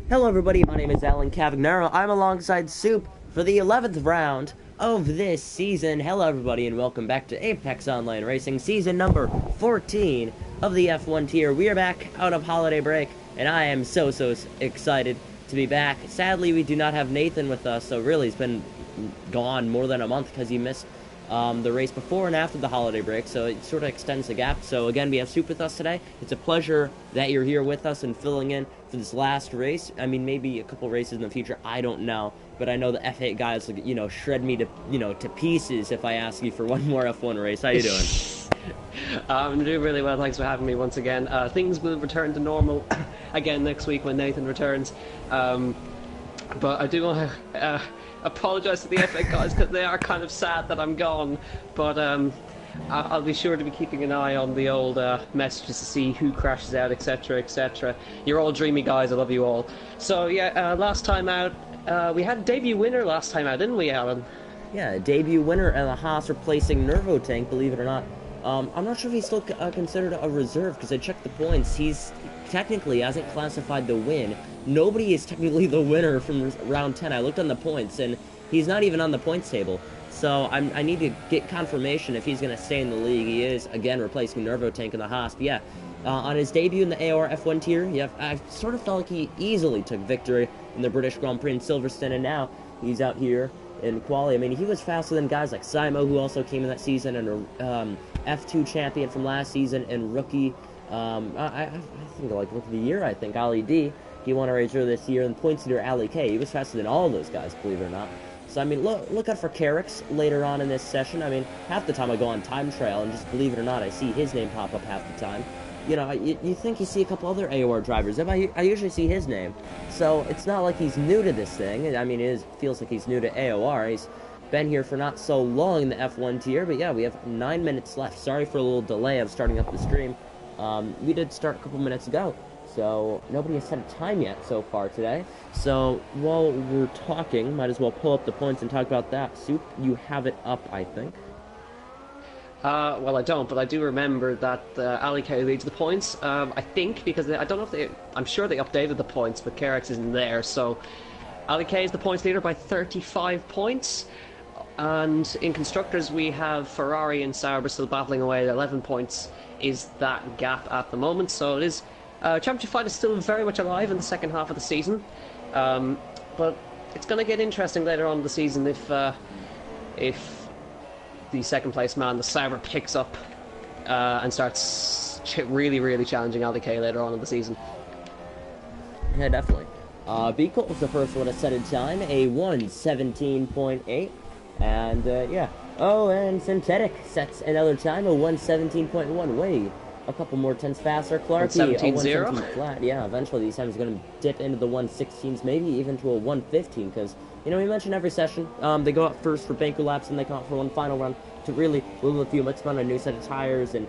Hello everybody, my name is Alan Cavagnaro. I'm alongside Soup for the 11th round of this season. Hello everybody and welcome back to Apex Online Racing, season number 14 of the F1 tier. We are back out of holiday break, and I am so excited to be back. Sadly, we do not have Nathan with us, so really he's been gone more than a month because he missed the race before and after the holiday break, so it sort of extends the gap. So again, we have Soup with us today. It's a pleasure that you're here with us and filling in for this last race. I mean, maybe a couple races in the future, I don't know, but I know the F8 guys will, shred me to, to pieces if I ask you for one more F1 race. How you doing? I'm doing really well, thanks for having me once again. Things will return to normal again next week when Nathan returns. But I do want to apologise to the F8 guys because they are kind of sad that I'm gone. But I'll be sure to be keeping an eye on the old messages to see who crashes out, etc, etc. You're all dreamy guys, I love you all. So yeah, last time out, we had a debut winner last time out, didn't we, Alan? Yeah, a debut winner and a Haas replacing Nervo Tank, believe it or not. I'm not sure if he's still considered a reserve, because I checked the points. He's technically hasn't classified the win. Nobody is technically the winner from round 10. I looked on the points, and he's not even on the points table. So I need to get confirmation if he's going to stay in the league. He is, again, replacing Nervo Tank in the Haas. But yeah, on his debut in the AOR F1 tier, yeah, I sort of felt like he easily took victory in the British Grand Prix in Silverstone, and now he's out here in quali. I mean, he was faster than guys like Simo, who also came in that season, and a F2 champion from last season, and rookie, I think like rookie of the year, I think, Ali D. He won a race earlier this year, and points leader Ali K. He was faster than all of those guys, believe it or not. So, I mean, look out for Carrick's later on in this session. I mean, half the time I go on Time Trial, and just believe it or not, I see his name pop up half the time. You know, you think you see a couple other AOR drivers. I usually see his name. So, it's not like he's new to this thing. I mean, it feels like he's new to AOR. He's been here for not so long in the F1 tier. But yeah, we have 9 minutes left. Sorry for a little delay of starting up the stream. We did start a couple minutes ago. So, nobody has set a time yet so far today. So, while we're talking, might as well pull up the points and talk about that. Soup, you have it up, I think. Well, I don't, but I do remember that Ali K leads the points. I think, because I don't know if they... I'm sure they updated the points, but Carrick's isn't there, so... Ali K is the points leader by 35 points. And in Constructors, we have Ferrari and Sauber still battling away at 11 points. Is that gap at the moment, so it is... Championship fight is still very much alive in the second half of the season. But it's going to get interesting later on in the season if the second place man, the Sauber, picks up and starts really challenging LDK later on in the season. Yeah, definitely. B-Colt was the first one to set a time, a 1:17.8, and yeah. Oh, and Synthetic sets another time, a 1:17.1. Wait, a couple more tenths faster. Clarky, a 1:17 flat. Yeah, eventually these times are going to dip into the 1:16s, maybe even to a 1:15, because, you know, we mentioned every session, they go out first for banker laps, and they come out for one final run to really move a few much on a new set of tires, and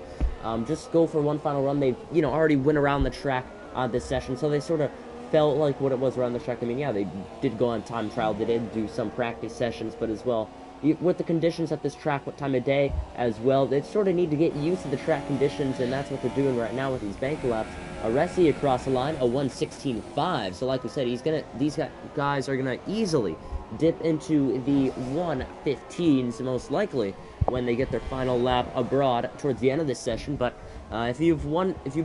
just go for one final run. They, already went around the track this session, so they sort of felt like what it was around the track. I mean, yeah, they did go on time trial, they did do some practice sessions, but as well, with the conditions at this track, what time of day as well, they sort of need to get used to the track conditions, and that's what they're doing right now with these banker laps. Aresi across the line, a 1:16.5. So like we said, these guys are gonna easily dip into the 1:15s most likely when they get their final lap abroad towards the end of this session. But if you've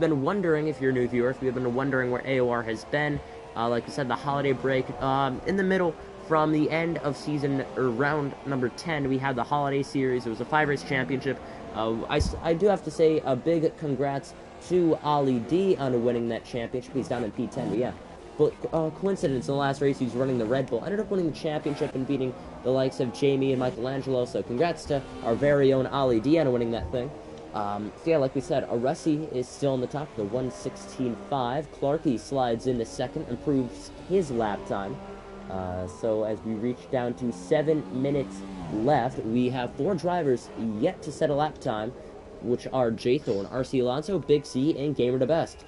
been wondering, if you're a new viewer, if you've been wondering where AOR has been, like we said, the holiday break, in the middle. From the end of season, or round number 10, we had the holiday series. It was a 5-race championship. I do have to say a big congrats to Ali D on winning that championship. He's down in P10, but yeah. But coincidence, in the last race, he's running the Red Bull. Ended up winning the championship and beating the likes of Jamie and Michelangelo. So congrats to our very own Ali D on winning that thing. So yeah, like we said, Aresi is still on the top, the 1:16.5. Clarky slides into second, improves his lap time. So as we reach down to 7 minutes left, we have 4 drivers yet to set a lap time, which are J Thorne, RC Alonso, Big C, and Gamer the Best.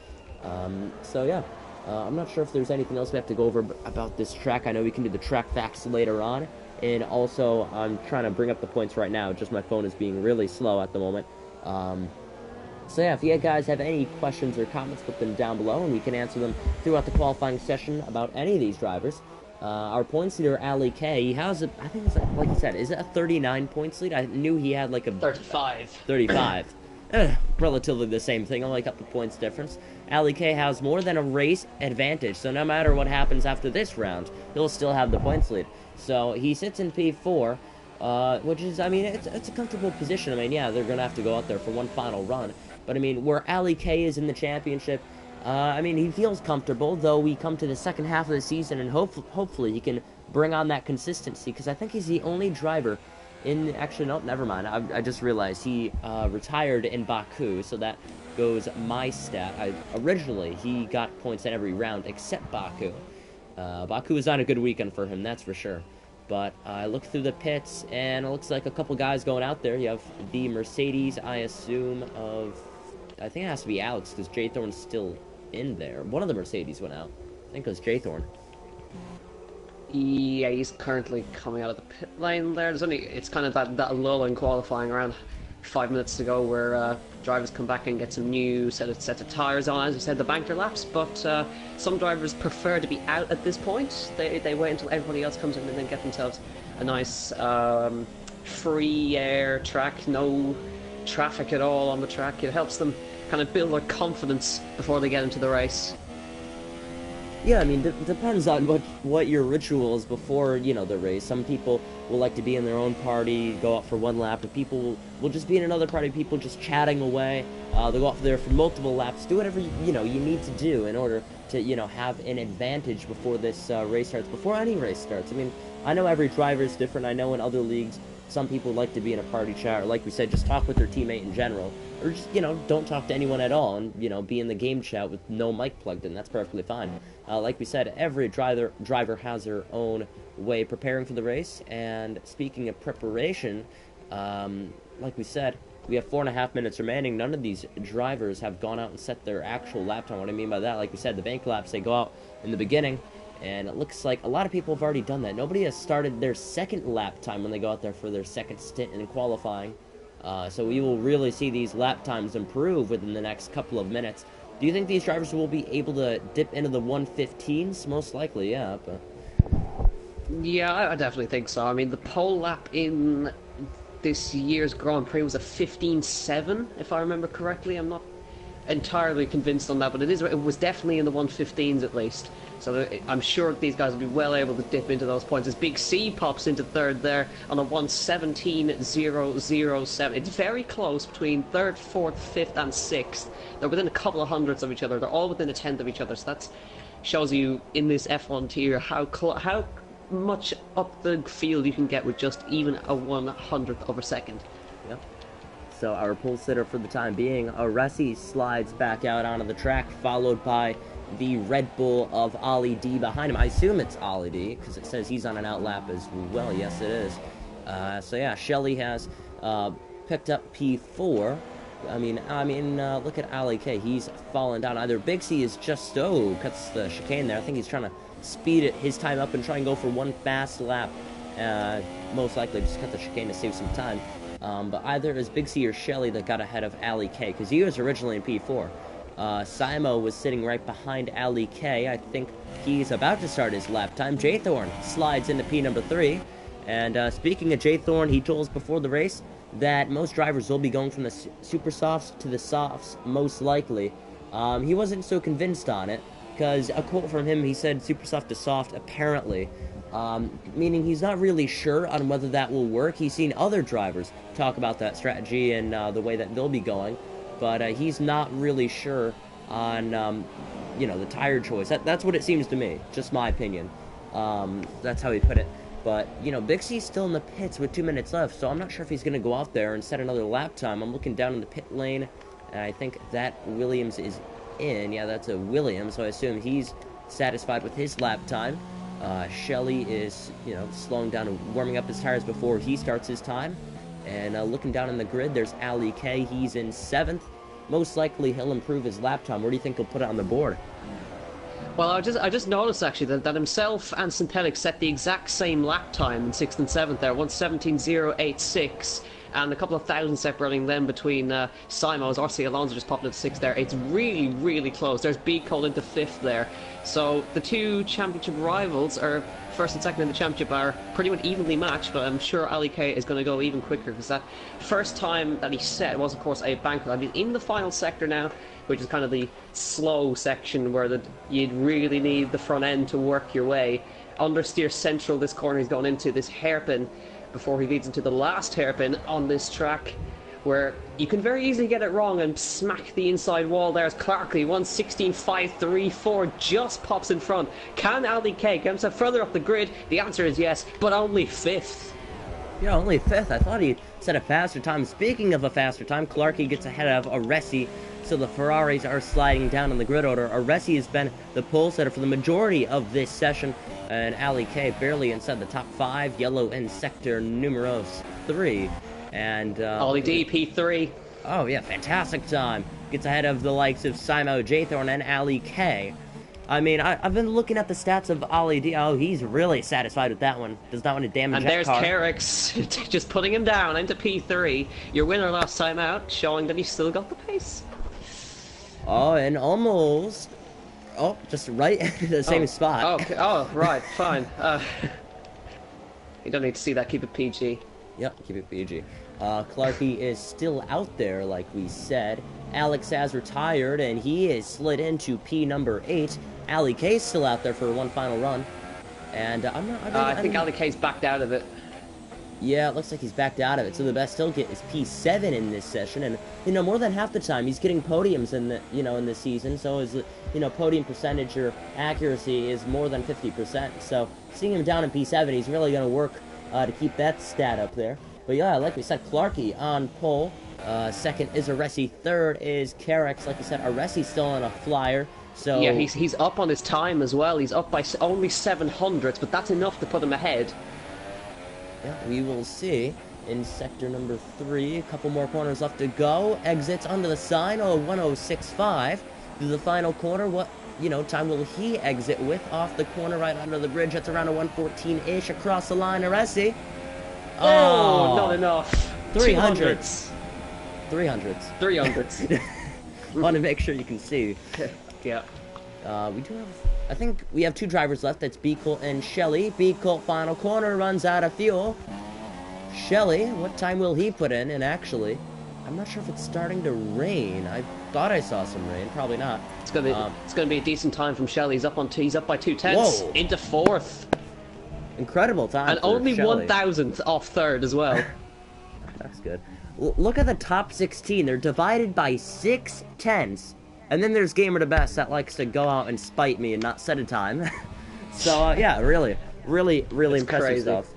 So yeah, I'm not sure if there's anything else we have to go over about this track. I know we can do the track facts later on, and also I'm trying to bring up the points right now. Just my phone is being really slow at the moment. So yeah, if you guys have any questions or comments, put them down below, and we can answer them throughout the qualifying session about any of these drivers. Our points leader, Ali K, he has a, I think it's like you said, is it a 39 points lead? I knew he had like a 35. 35. Relatively the same thing, only a couple points difference. Ali K has more than a race advantage, so no matter what happens after this round, he'll still have the points lead. So he sits in P4, which is, I mean, it's a comfortable position. I mean, yeah, they're going to have to go out there for one final run. But, I mean, where Ali K is in the championship, I mean, he feels comfortable, though we come to the second half of the season, and hopefully he can bring on that consistency, because I think he's the only driver in, actually, no, never mind, I just realized he retired in Baku, so that goes my stat. Originally, he got points in every round except Baku. Baku was not a good weekend for him, that's for sure. But I looked through the pits, and it looks like a couple guys going out there. You have the Mercedes, I assume, I think it has to be Alex, because J Thorne's still in there. One of the Mercedes went out. I think it was J Thorne. Yeah, he's currently coming out of the pit lane there. It's kind of that lull in qualifying around 5 minutes to go where drivers come back and get some new set of tyres on, as you said, the banker laps. But some drivers prefer to be out at this point. They wait until everybody else comes in and then get themselves a nice free air track, no traffic at all on the track. It helps them kind of build their confidence before they get into the race. Yeah, I mean, depends on what your ritual is before, you know, the race. Some people will like to be in their own party, go out for one lap, but people will just be in another party, people just chatting away. They'll go out there for multiple laps, do whatever, you know, you need to do in order to, you know, have an advantage before this race starts, before any race starts. I mean, I know every driver is different. I know in other leagues, some people like to be in a party chat, or like we said, just talk with their teammate in general. Or just, you know, don't talk to anyone at all and, you know, be in the game chat with no mic plugged in. That's perfectly fine. Like we said, every driver has their own way preparing for the race. And speaking of preparation, like we said, we have 4.5 minutes remaining. None of these drivers have gone out and set their actual lap time. What I mean by that, like we said, the bank laps, they go out in the beginning. And it looks like a lot of people have already done that. Nobody has started their second lap time when they go out there for their second stint in qualifying. So we will really see these lap times improve within the next couple of minutes. Do you think these drivers will be able to dip into the 115s? Most likely, yeah. But... yeah, I definitely think so. I mean, the pole lap in this year's Grand Prix was a 15.7, if I remember correctly. I'm not entirely convinced on that, but it was definitely in the 115s at least. So I'm sure these guys will be well able to dip into those points. As Big C pops into third there on a 117.007. It's very close between third, fourth, fifth, and sixth. They're within a couple of hundredths of each other. They're all within a tenth of each other. So that shows you in this F1 tier how much up the field you can get with just even a 1/100th of a second. Yep. So our pole sitter for the time being, Aresi, slides back out onto the track, followed by the Red Bull of Ali D behind him. I assume it's Ali D, because it says he's on an outlap as well. Yes, it is. So yeah, Shelly has picked up P4. I mean, look at Ali K. He's fallen down. Either Big C is just, cuts the chicane there. I think he's trying to speed his time up and try and go for one fast lap. Most likely just cut the chicane to save some time. But either it was Big C or Shelly that got ahead of Ali K, because he was originally in P4. Simo was sitting right behind Ali K. I think he's about to start his lap time. J Thorne slides into P number 3. And speaking of J Thorne, he told us before the race that most drivers will be going from the super softs to the softs, most likely. He wasn't so convinced on it, because a quote from him, he said super soft to soft, apparently. Meaning he's not really sure on whether that will work. He's seen other drivers talk about that strategy and the way that they'll be going, but he's not really sure on, you know, the tire choice. That's what it seems to me, just my opinion. That's how he put it. But, you know, Big C's still in the pits with 2 minutes left, so I'm not sure if he's going to go out there and set another lap time. I'm looking down in the pit lane, and I think that Williams is in. Yeah, that's a Williams, so I assume he's satisfied with his lap time. Shelly is, you know, slowing down and warming up his tires before he starts his time. And looking down in the grid, there's Ali K. He's in 7th. Most likely he'll improve his lap time. Where do you think he'll put it on the board? Well, I just noticed actually that himself and Synthetic set the exact same lap time in 6th and 7th there, 1:17.086. and a couple of thousand separating them between Simo's. RC Alonso just popped into 6th there. It's really, really close. There's B Cole into 5th there. So the two championship rivals are first and second in the championship are pretty much evenly matched, but I'm sure Ali K is going to go even quicker because that first time that he set was, of course, a banker. I mean, in the final sector now, which is kind of the slow section where you'd really need the front end to work your way. Understeer central, this corner he's going into, this hairpin, before he leads into the last hairpin on this track, where you can very easily get it wrong and smack the inside wall there as Clarkley, 1:16.534, just pops in front. Can Ali K get himself further up the grid? The answer is yes, but only 5th. Yeah, only 5th. I thought he set a faster time. Speaking of a faster time, Clarkey gets ahead of Aresi, so the Ferraris are sliding down in the grid order. Aresi has been the pole setter for the majority of this session, and Ali K barely inside the top 5, yellow in sector numeros 3. And Ollie D, P3. Oh yeah, fantastic time. Gets ahead of the likes of Simo, Jthorn, and Ali K. I mean, I've been looking at the stats of Ali D. Oh, he's really satisfied with that one. Does not want to damage and that there's car. Carrick's just putting him down into P3. Your winner last time out, showing that he's still got the pace. Oh, and almost... Oh, just right at the same spot. Okay. Oh, right, fine. You don't need to see that, keep it PG. Yep, keep it PG. Clarkey is still out there, like we said. Alex has retired, and he is slid into P number 8. Ali K's still out there for one final run. And I think Ali K's backed out of it. Yeah, it looks like he's backed out of it. So the best he'll get is P7 in this session, and more than half the time he's getting podiums in the in this season. So his podium percentage or accuracy is more than 50%. So seeing him down in P7, he's really going to work to keep that stat up there. But yeah, like we said, Clarkey on pole. Second is Aresi. Third is Carrick's. Like we said, Aresi's still on a flyer. So yeah, he's up on his time as well. He's up by only 700s, but that's enough to put him ahead. Yeah, we will see in sector number 3. A couple more corners left to go. Exits onto the sign. 1065 to the final corner. What time will he exit with? Off the corner, right under the bridge. That's around a 114-ish across the line. Aresi. Oh, not enough. 300s. 300s. Want to make sure you can see. Yeah. We do have... I think we have 2 drivers left. That's B Colt and Shelly. B Colt final corner, runs out of fuel. Shelly, what time will he put in? And actually, I'm not sure if it's starting to rain. I thought I saw some rain. Probably not. It's gonna be a decent time from Shelly. He's up by 2 tenths. Whoa. Into 4th. Incredible time. And only 1,000th off 3rd as well. That's good. Look at the top 16. They're divided by 6 tenths. And then there's Gamer the Best that likes to go out and spite me and not set a time. So, yeah, really impressive crazy stuff.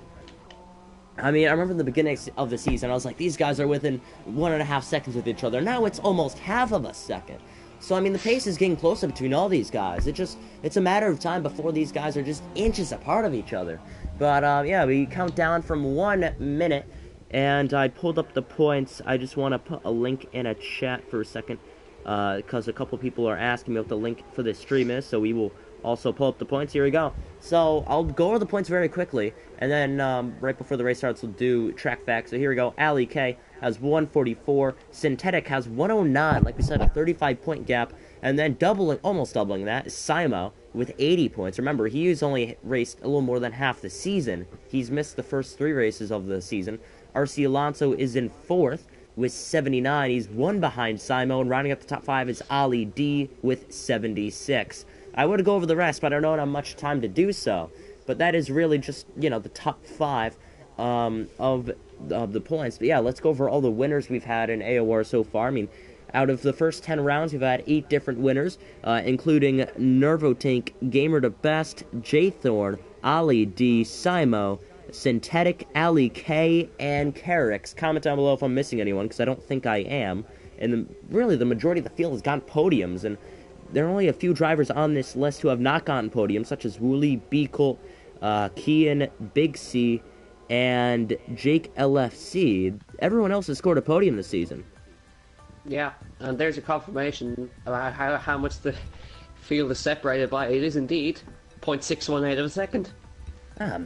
I mean, I remember in the beginning of the season, I was like, these guys are within 1.5 seconds with each other. Now it's almost half of a second. So, I mean, the pace is getting closer between all these guys. It's a matter of time before these guys are just inches apart of each other. But, yeah, we count down from 1 minute, and I pulled up the points. I just want to put a link in a chat for a second, because a couple people are asking me what the link for this stream is, so we will also pull up the points. Here we go. So I'll go over the points very quickly, and then right before the race starts, we'll do track facts. So here we go. Ali K has 144. Synthetic has 109. Like we said, a 35-point gap. And then almost doubling that is Simo with 80 points. Remember, he's only raced a little more than half the season. He's missed the first 3 races of the season. RC Alonso is in 4th with 79. He's 1 behind Simo, and rounding up the top 5 is Ali D with 76. I would go over the rest, but I don't have much time to do so. But that is really just, the top 5 of the points. But yeah, let's go over all the winners we've had in AOR so far. I mean, out of the first 10 rounds, we've had 8 different winners, including Nervotank, Gamer the Best, Jthorn, Ali D, Simo, Synthetic, Ali K, and Carrick's. Comment down below if I'm missing anyone, because I don't think I am. And really, the majority of the field has gotten podiums, and there are only a few drivers on this list who have not gotten podiums, such as Wooly, B Colt, Kian, Big C, and Jake LFC. Everyone else has scored a podium this season. Yeah, and there's your confirmation about how much the field is separated by. It is indeed 0.618 of a second.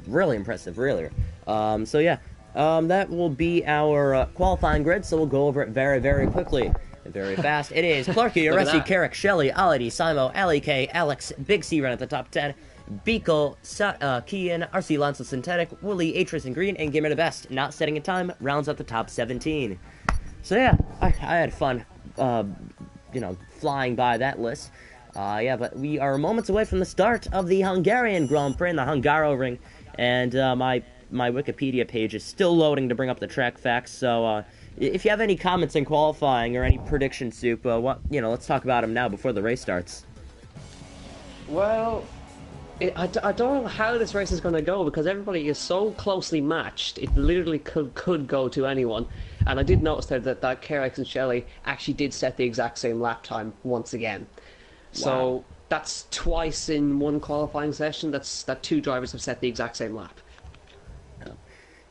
Really impressive, really. So yeah, That will be our qualifying grid, so we'll go over it very, very quickly. Very fast. It is Clarky, Aresi, Carrick, Shelley, Alidi, Simo, Ali K, Alex, Big C run at the top 10, Beagle, Kian, RC Lanza Synthetic, Wooly, Atris, and Green, and Gamer the Best. Not setting a time, rounds out the top 17. So yeah, I had fun, flying by that list. Yeah, but we are moments away from the start of the Hungarian Grand Prix in the Hungaroring, and my Wikipedia page is still loading to bring up the track facts, so if you have any comments in qualifying or any predictions, Soup, let's talk about them now before the race starts. Well, I don't know how this race is going to go because everybody is so closely matched. It literally could go to anyone. And I did notice there that Kerex and Shelley actually did set the exact same lap time once again. Wow. So that's twice in one qualifying session. That two drivers have set the exact same lap.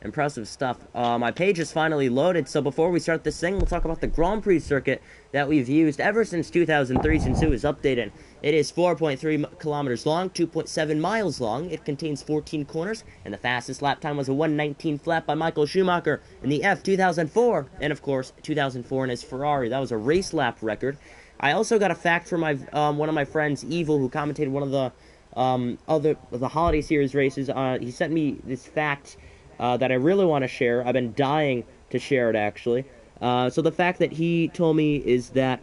Impressive stuff. My page is finally loaded, so before we start this thing, we'll talk about the Grand Prix circuit that we've used ever since 2003, since it was updated. It is 4.3 kilometers long, 2.7 miles long. It contains 14 corners, and the fastest lap time was a 1:19 flat by Michael Schumacher in the F 2004, and of course 2004 in his Ferrari. That was a race lap record. I also got a fact from my one of my friends, Evil, who commentated one of the holiday series races. He sent me this fact that I really want to share. I've been dying to share it, actually. So the fact that he told me is that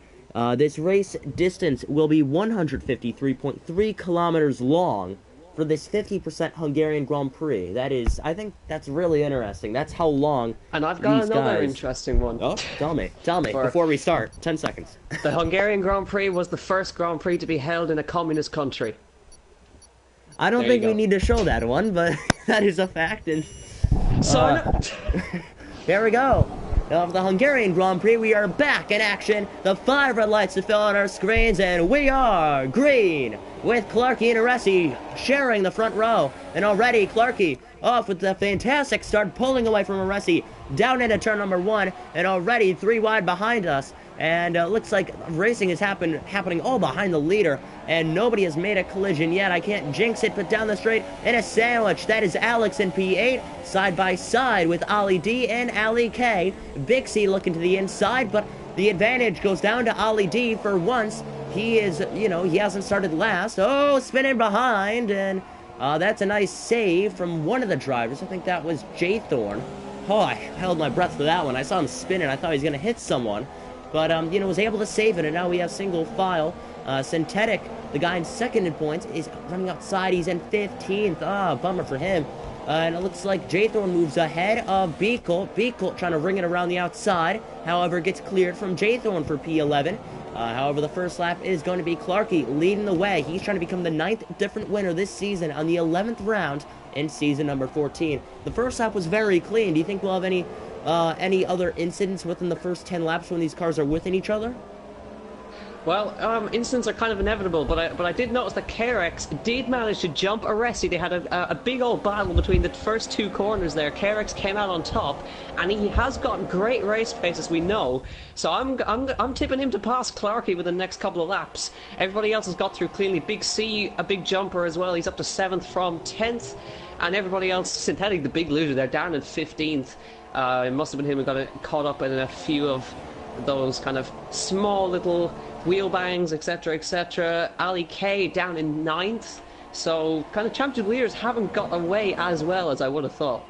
this race distance will be 153.3 kilometers long for this 50% Hungarian Grand Prix. That is, I think that's really interesting. That's how long. And I've got another interesting one. Oh, tell me, before we start. 10 seconds. The Hungarian Grand Prix was the first Grand Prix to be held in a communist country. I don't think we need to show that one, but that is a fact, and there we go. Now for the Hungarian Grand Prix, we are back in action. The 5 red lights to fill on our screens, and we are green with Clarky and Aresi sharing the front row. And already Clarky off with the fantastic start, pulling away from Aresi down into turn number 1, and already 3 wide behind us. And looks like racing is happening all behind the leader, and nobody has made a collision yet. I can't jinx it, but down the straight in a sandwich. That is Alex in P8, side by side with Ali D and Ali K. Big C looking to the inside, but the advantage goes down to Ali D for once. He is, he hasn't started last. Oh, spinning behind, and that's a nice save from one of the drivers. I think that was Jay Thorne. Oh, I held my breath for that one. I saw him spinning. I thought he was going to hit someone. But, was able to save it, and now we have single file. Synthetic, the guy in second in points, is running outside. He's in 15th. Bummer for him. And it looks like Jaythorne moves ahead of Beagle. Beagle trying to ring it around the outside. However, gets cleared from Jaythorne for P11. However, the first lap is going to be Clarky leading the way. He's trying to become the 9th different winner this season on the 11th round in season number 14. The first lap was very clean. Do you think we'll have any other incidents within the first 10 laps when these cars are within each other? Well, incidents are kind of inevitable, but I did notice that Kerex did manage to jump Aresi. They had a big old battle between the first 2 corners there. Kerex came out on top, and he has got great race pace, as we know. So I'm tipping him to pass Clarky within the next couple of laps. Everybody else has got through cleanly. Big C, a big jumper as well. He's up to 7th from 10th, and everybody else, Synthetic, the big loser, they're down in 15th. It must have been him who got caught up in a few of those kind of small little wheel bangs, etc., etc. Ali K down in 9th. So, kind of championship leaders haven't got away as well as I would have thought.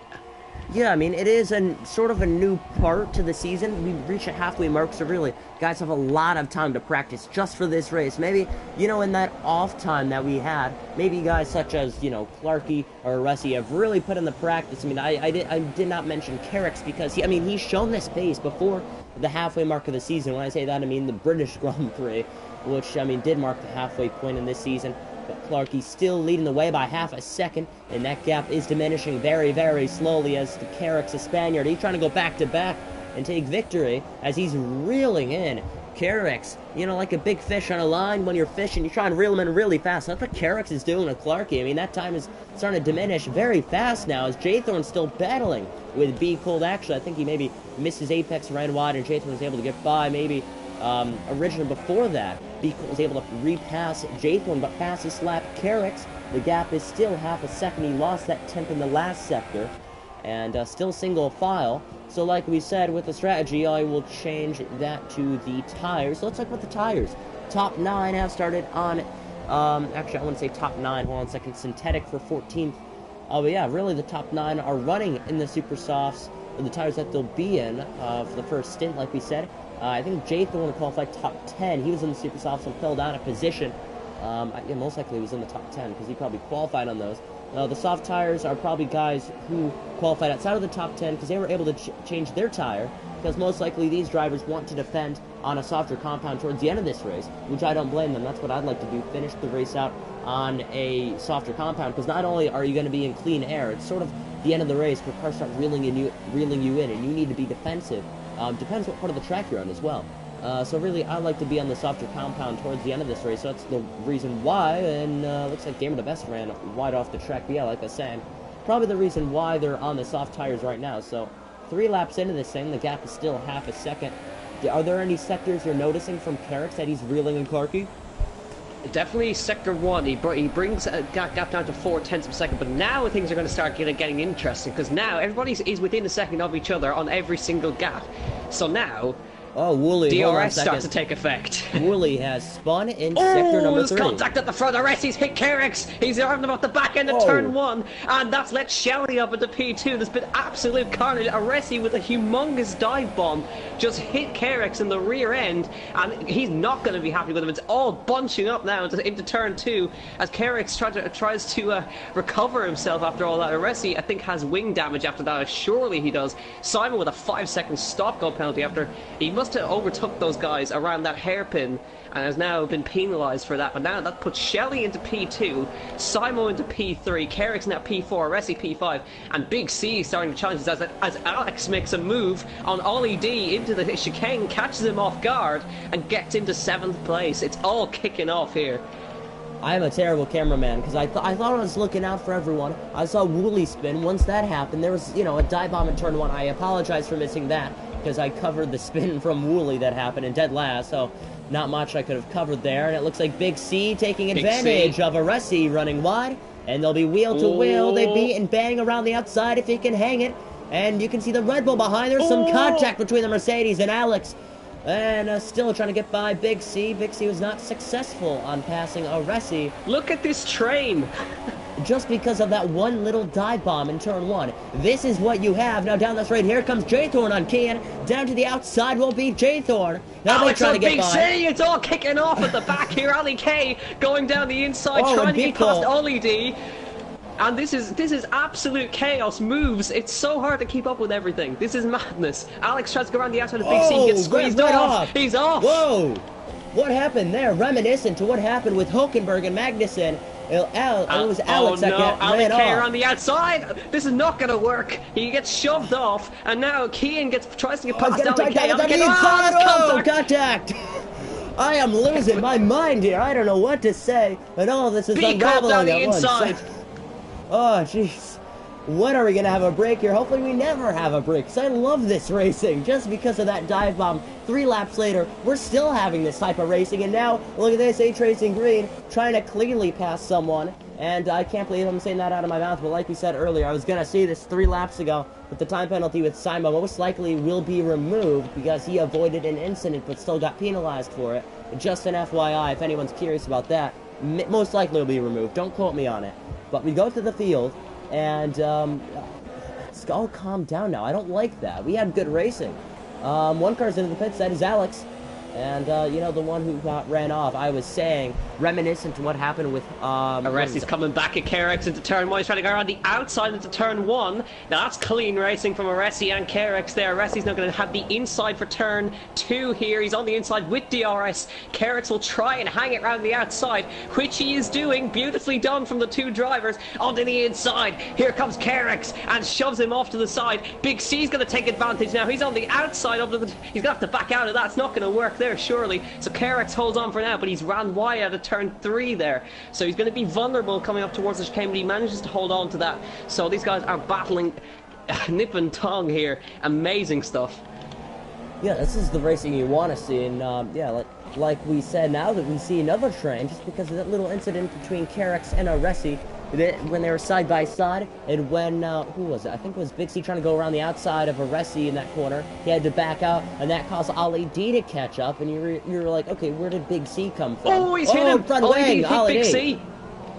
Yeah, I mean, it is sort of a new part to the season. We reach a halfway mark, so really, guys have a lot of time to practice just for this race. Maybe, in that off time that we had, maybe guys such as, Clarky or Aresi have really put in the practice. I mean, I did not mention Kerex because, he's shown this pace before the halfway mark of the season. When I say that, I mean the British Grand Prix, which, did mark the halfway point in this season. But Clarky still leading the way by half a second, and that gap is diminishing very, very slowly as the Kerex, the Spaniard, he's trying to go back-to-back and take victory as he's reeling in. Kerex, like a big fish on a line when you're fishing, you try and reel him in really fast. That's what Kerex is doing with Clarky. I mean, that time is starting to diminish very fast now as Jaythorne's still battling with B. Cold. Actually, I think he maybe missed his apex, ran wide, and Jaythorne was able to get by maybe originally before that. Beagle was able to repass Jaythorne, but fastest lap Kerex. The gap is still half a second. He lost that 10th in the last sector. and still single file. So like we said, with the strategy, I will change that to the tires. So let's talk about the tires. Top 9 have started on, actually I want to say top 9, hold on a second, synthetic for 14th. But yeah, really the top 9 are running in the Super Softs, or the tires that they'll be in for the first stint, like we said. I think Jaythorn qualified top 10. He was in the Super Softs and fell down a position. Yeah, most likely he was in the top 10 because he probably qualified on those. The soft tires are probably guys who qualified outside of the top 10 because they were able to change their tire, because most likely these drivers want to defend on a softer compound towards the end of this race, which I don't blame them. That's what I'd like to do, finish the race out on a softer compound, because not only are you going to be in clean air, it's sort of the end of the race where cars start reeling you in, and you need to be defensive. Depends what part of the track you're on as well. So really, I like to be on the softer compound towards the end of this race, so that's the reason why, and looks like Gamer the Best ran wide off the track. But yeah, like I was saying, probably the reason why they're on the soft tires right now. So 3 laps into this thing, the gap is still half a second. Are there any sectors you're noticing from Carrick's that he's reeling and Clarky? Definitely sector 1. He brings a gap down to 0.4 of a second, but now things are going to start getting interesting, because now everybody is within a second of each other on every single gap. So now, oh, Wooly, DRS starts to take effect. Wooly has spun in sector number 3. Contact at the front. He's hit Carrick's. He's armed him off the back end of turn 1, and that's let Shelley up into P2. There's been absolute carnage. Aresi with a humongous dive bomb just hit Carrick's in the rear end, and he's not going to be happy with him. It's all bunching up now into turn 2 as Carrick's tries to recover himself after all that. Aresi, I think, has wing damage after that. Surely he does. Simon with a 5-second stop-go penalty after he must have overtook those guys around that hairpin and has now been penalised for that. But now that puts Shelley into P2, Simo into P3, Carrick's now P4, Resi P5, and Big C starting to challenge as Alex makes a move on Ollie D into the chicane, catches him off guard, and gets into 7th place. It's all kicking off here. I'm a terrible cameraman because I thought I was looking out for everyone. I saw Wooly spin. Once that happened, there was, a dive bomb in turn 1. I apologize for missing that because I covered the spin from Wooly that happened in dead last, so not much I could have covered there. And it looks like Big C taking advantage of Aresi running wide, and they'll be wheel to wheel. They beat and bang around the outside if he can hang it. And you can see the Red Bull behind. There's some contact between the Mercedes and Alex. And still trying to get by Big C. Big C was not successful on passing Aresi. Look at this train! Just because of that one little dive bomb in turn 1. This is what you have. Now down this right, here comes Jaythorn on Kian. Down to the outside will be Jaythorn. Now they're trying to get by. Big C, it's all kicking off at the back here. Ali K going down the inside, trying to get past Ollie D. And this is absolute chaos moves. It's so hard to keep up with everything. This is madness. Alex tries to go around the outside of Big C, he gets squeezed off. He's off. Whoa! What happened there? Reminiscent to what happened with Hulkenberg and Magnussen. It was Alex that ran off. On the outside. This is not going to work. He gets shoved off, and now Kian tries to get past contact! I am losing my mind here. I don't know what to say, but all this is unraveling at once. Oh, jeez. When are we going to have a break here? Hopefully we never have a break, because I love this racing. Just because of that dive bomb, 3 laps later, we're still having this type of racing. And now, look at this, H-Racing Green, trying to cleanly pass someone. And I can't believe I'm saying that out of my mouth, but like we said earlier, I was going to say this 3 laps ago, but the time penalty with Simon most likely will be removed because he avoided an incident but still got penalized for it. Just an FYI, if anyone's curious about that, most likely will be removed. Don't quote me on it. But we go to the field, and it's all calmed down now. I don't like that. We had good racing. One car's into the pits, that is Alex. And, the one who ran off, I was saying, reminiscent to what happened with, Aresi's coming back at Carrick's into turn 1. He's trying to go around the outside into turn 1. Now, that's clean racing from Aresi and Carrick's there. Aresi's now going to have the inside for turn 2 here. He's on the inside with DRS. Carrick's will try and hang it around the outside, which he is doing. Beautifully done from the 2 drivers. Onto the inside. Here comes Carrick's and shoves him off to the side. Big C's going to take advantage now. He's on the outside. He's going to have to back out of that. It's not going to work there, surely. So Carrick's holds on for now, but he's ran wide out of turn 3 there. So he's going to be vulnerable coming up towards the chicane, but he manages to hold on to that. So these guys are battling nip and tongue here. Amazing stuff. Yeah, this is the racing you want to see, and yeah, like we said, now that we see another train, just because of that little incident between Carrick's and Aresi, when they were side by side, and when who was it? I think it was Big C trying to go around the outside of Aresi in that corner. He had to back out, and that caused Ali D to catch up. And you were like, okay, where did Big C come from? Oh, he's hit him! Front Ali wing, D hit Ali Big D. C.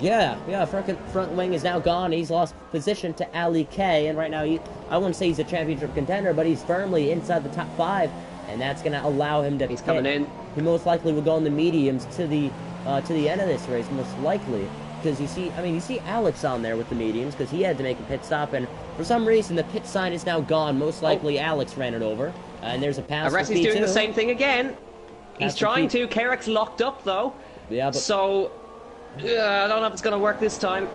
Yeah, front wing is now gone. He's lost position to Ali K, and right now I wouldn't say he's a championship contender, but he's firmly inside the top 5, and that's going to allow him to. He's coming in. He most likely will go in the mediums to the end of this race, most likely, because you see Alex on there with the mediums because he had to make a pit stop, and for some reason the pit sign is now gone. Most likely Alex ran it over, and there's a pass. Aresi's doing the same thing again. He's trying to. Kerek's locked up though. Yeah, but so. I don't know if it's going to work this time.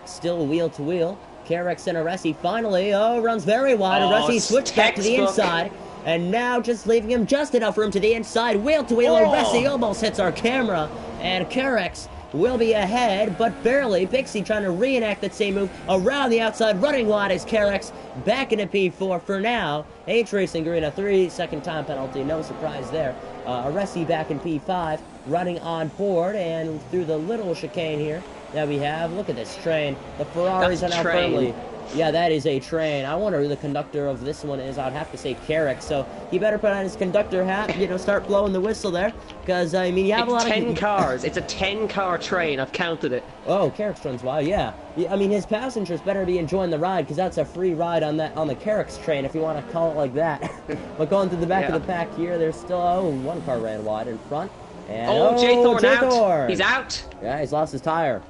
Still wheel to wheel. Kerex and Aresi finally, runs very wide. Aresi switched back to the inside. And now just leaving him just enough room to the inside. Wheel to wheel. Aresi almost hits our camera. And Kerex will be ahead, but barely. Pixie trying to reenact that same move around the outside. Running wide is Kerex. Back into P4 for now. H Racing Green, a 3-second time penalty. No surprise there. Aresi back in P5. Running on board and through the little chicane here that we have. Look at this train. The Ferraris are now firmly. Yeah, that is a train. I wonder who the conductor of this one is. I'd have to say Carrick. So he better put on his conductor hat, start blowing the whistle there. Because, I mean, you have a lot of... 10 cars. It's a 10-car train. I've counted it. Oh, Carrick's runs wild, yeah. I mean, his passengers better be enjoying the ride, because that's a free ride on the Carrick's train, if you want to call it like that. But going through the back of the pack here, there's still, one car ran wide in front. And, J-Thorn out. He's out. Yeah, he's lost his tire.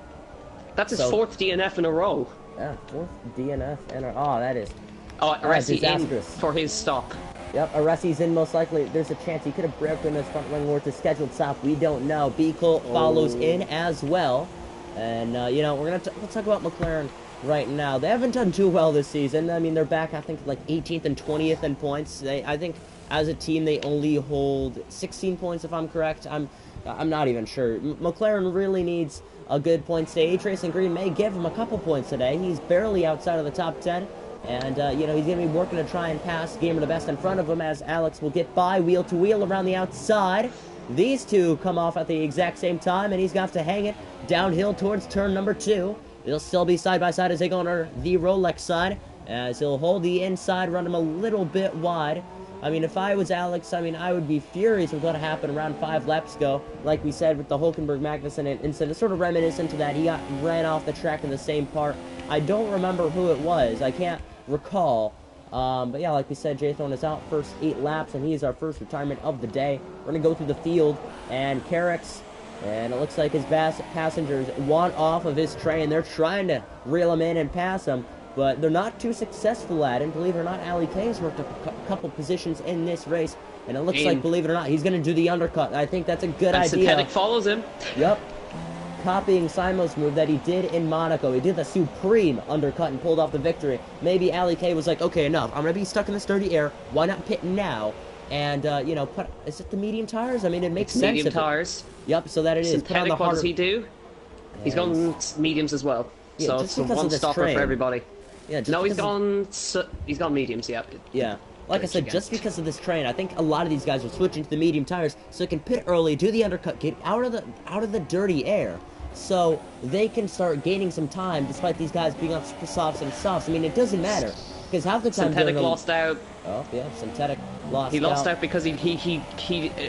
That's his 4th DNF in a row. Yeah, 4th DNF in a... Oh, that is... Oh, Aresi in for his stop. Yep, Aresi's in most likely. There's a chance he could have broken his front wing worth a scheduled stop. We don't know. B. Colt follows in as well. And, let's talk about McLaren right now. They haven't done too well this season. I mean, they're back, I think, like 18th and 20th in points. I think... As a team, they only hold 16 points, if I'm correct. I'm not even sure. McLaren really needs a good point stage. Racing Green may give him a couple points today. He's barely outside of the top 10. And, he's going to be working to try and pass Gamer the Best in front of him as Alex will get by wheel to wheel around the outside. These two come off at the exact same time, and he's going to have to hang it downhill towards turn number 2. They'll still be side by side as they go on the Rolex side, as he'll hold the inside, run him a little bit wide. I mean, if I was Alex, I would be furious with what happened around 5 laps ago. Like we said with the Hulkenberg-Magnussen incident, it's sort of reminiscent to that. He got ran off the track in the same part. I don't remember who it was. I can't recall. But yeah, like we said, J-Thorn is out first 8 laps, and he is our first retirement of the day. We're going to go through the field, and Carrick's, and it looks like his passengers want off of his train. They're trying to reel him in and pass him. But they're not too successful at it. Believe it or not, Ali K has worked up a couple positions in this race. And it looks like, believe it or not, he's going to do the undercut. I think that's a good idea. Synthetic follows him. Yep. Copying Simo's move that he did in Monaco. He did the supreme undercut and pulled off the victory. Maybe Ali K was like, okay, enough. I'm going to be stuck in this dirty air. Why not pit now? And, put... Is it the medium tires? I mean, it makes sense. Medium tires. Yep, so that it is. Synthetic, what does he do? He's gone mediums as well. Yeah, so it's a one-stopper for everybody. Yeah, no, he's gone mediums, yeah. Yeah. Like I said, just because of this train, I think a lot of these guys are switching to the medium tires so they can pit early, do the undercut, get out of the dirty air, so they can start gaining some time despite these guys being on super softs and softs. I mean, it doesn't matter because half the time Synthetic lost out. Oh yeah, Synthetic lost out. He lost out because he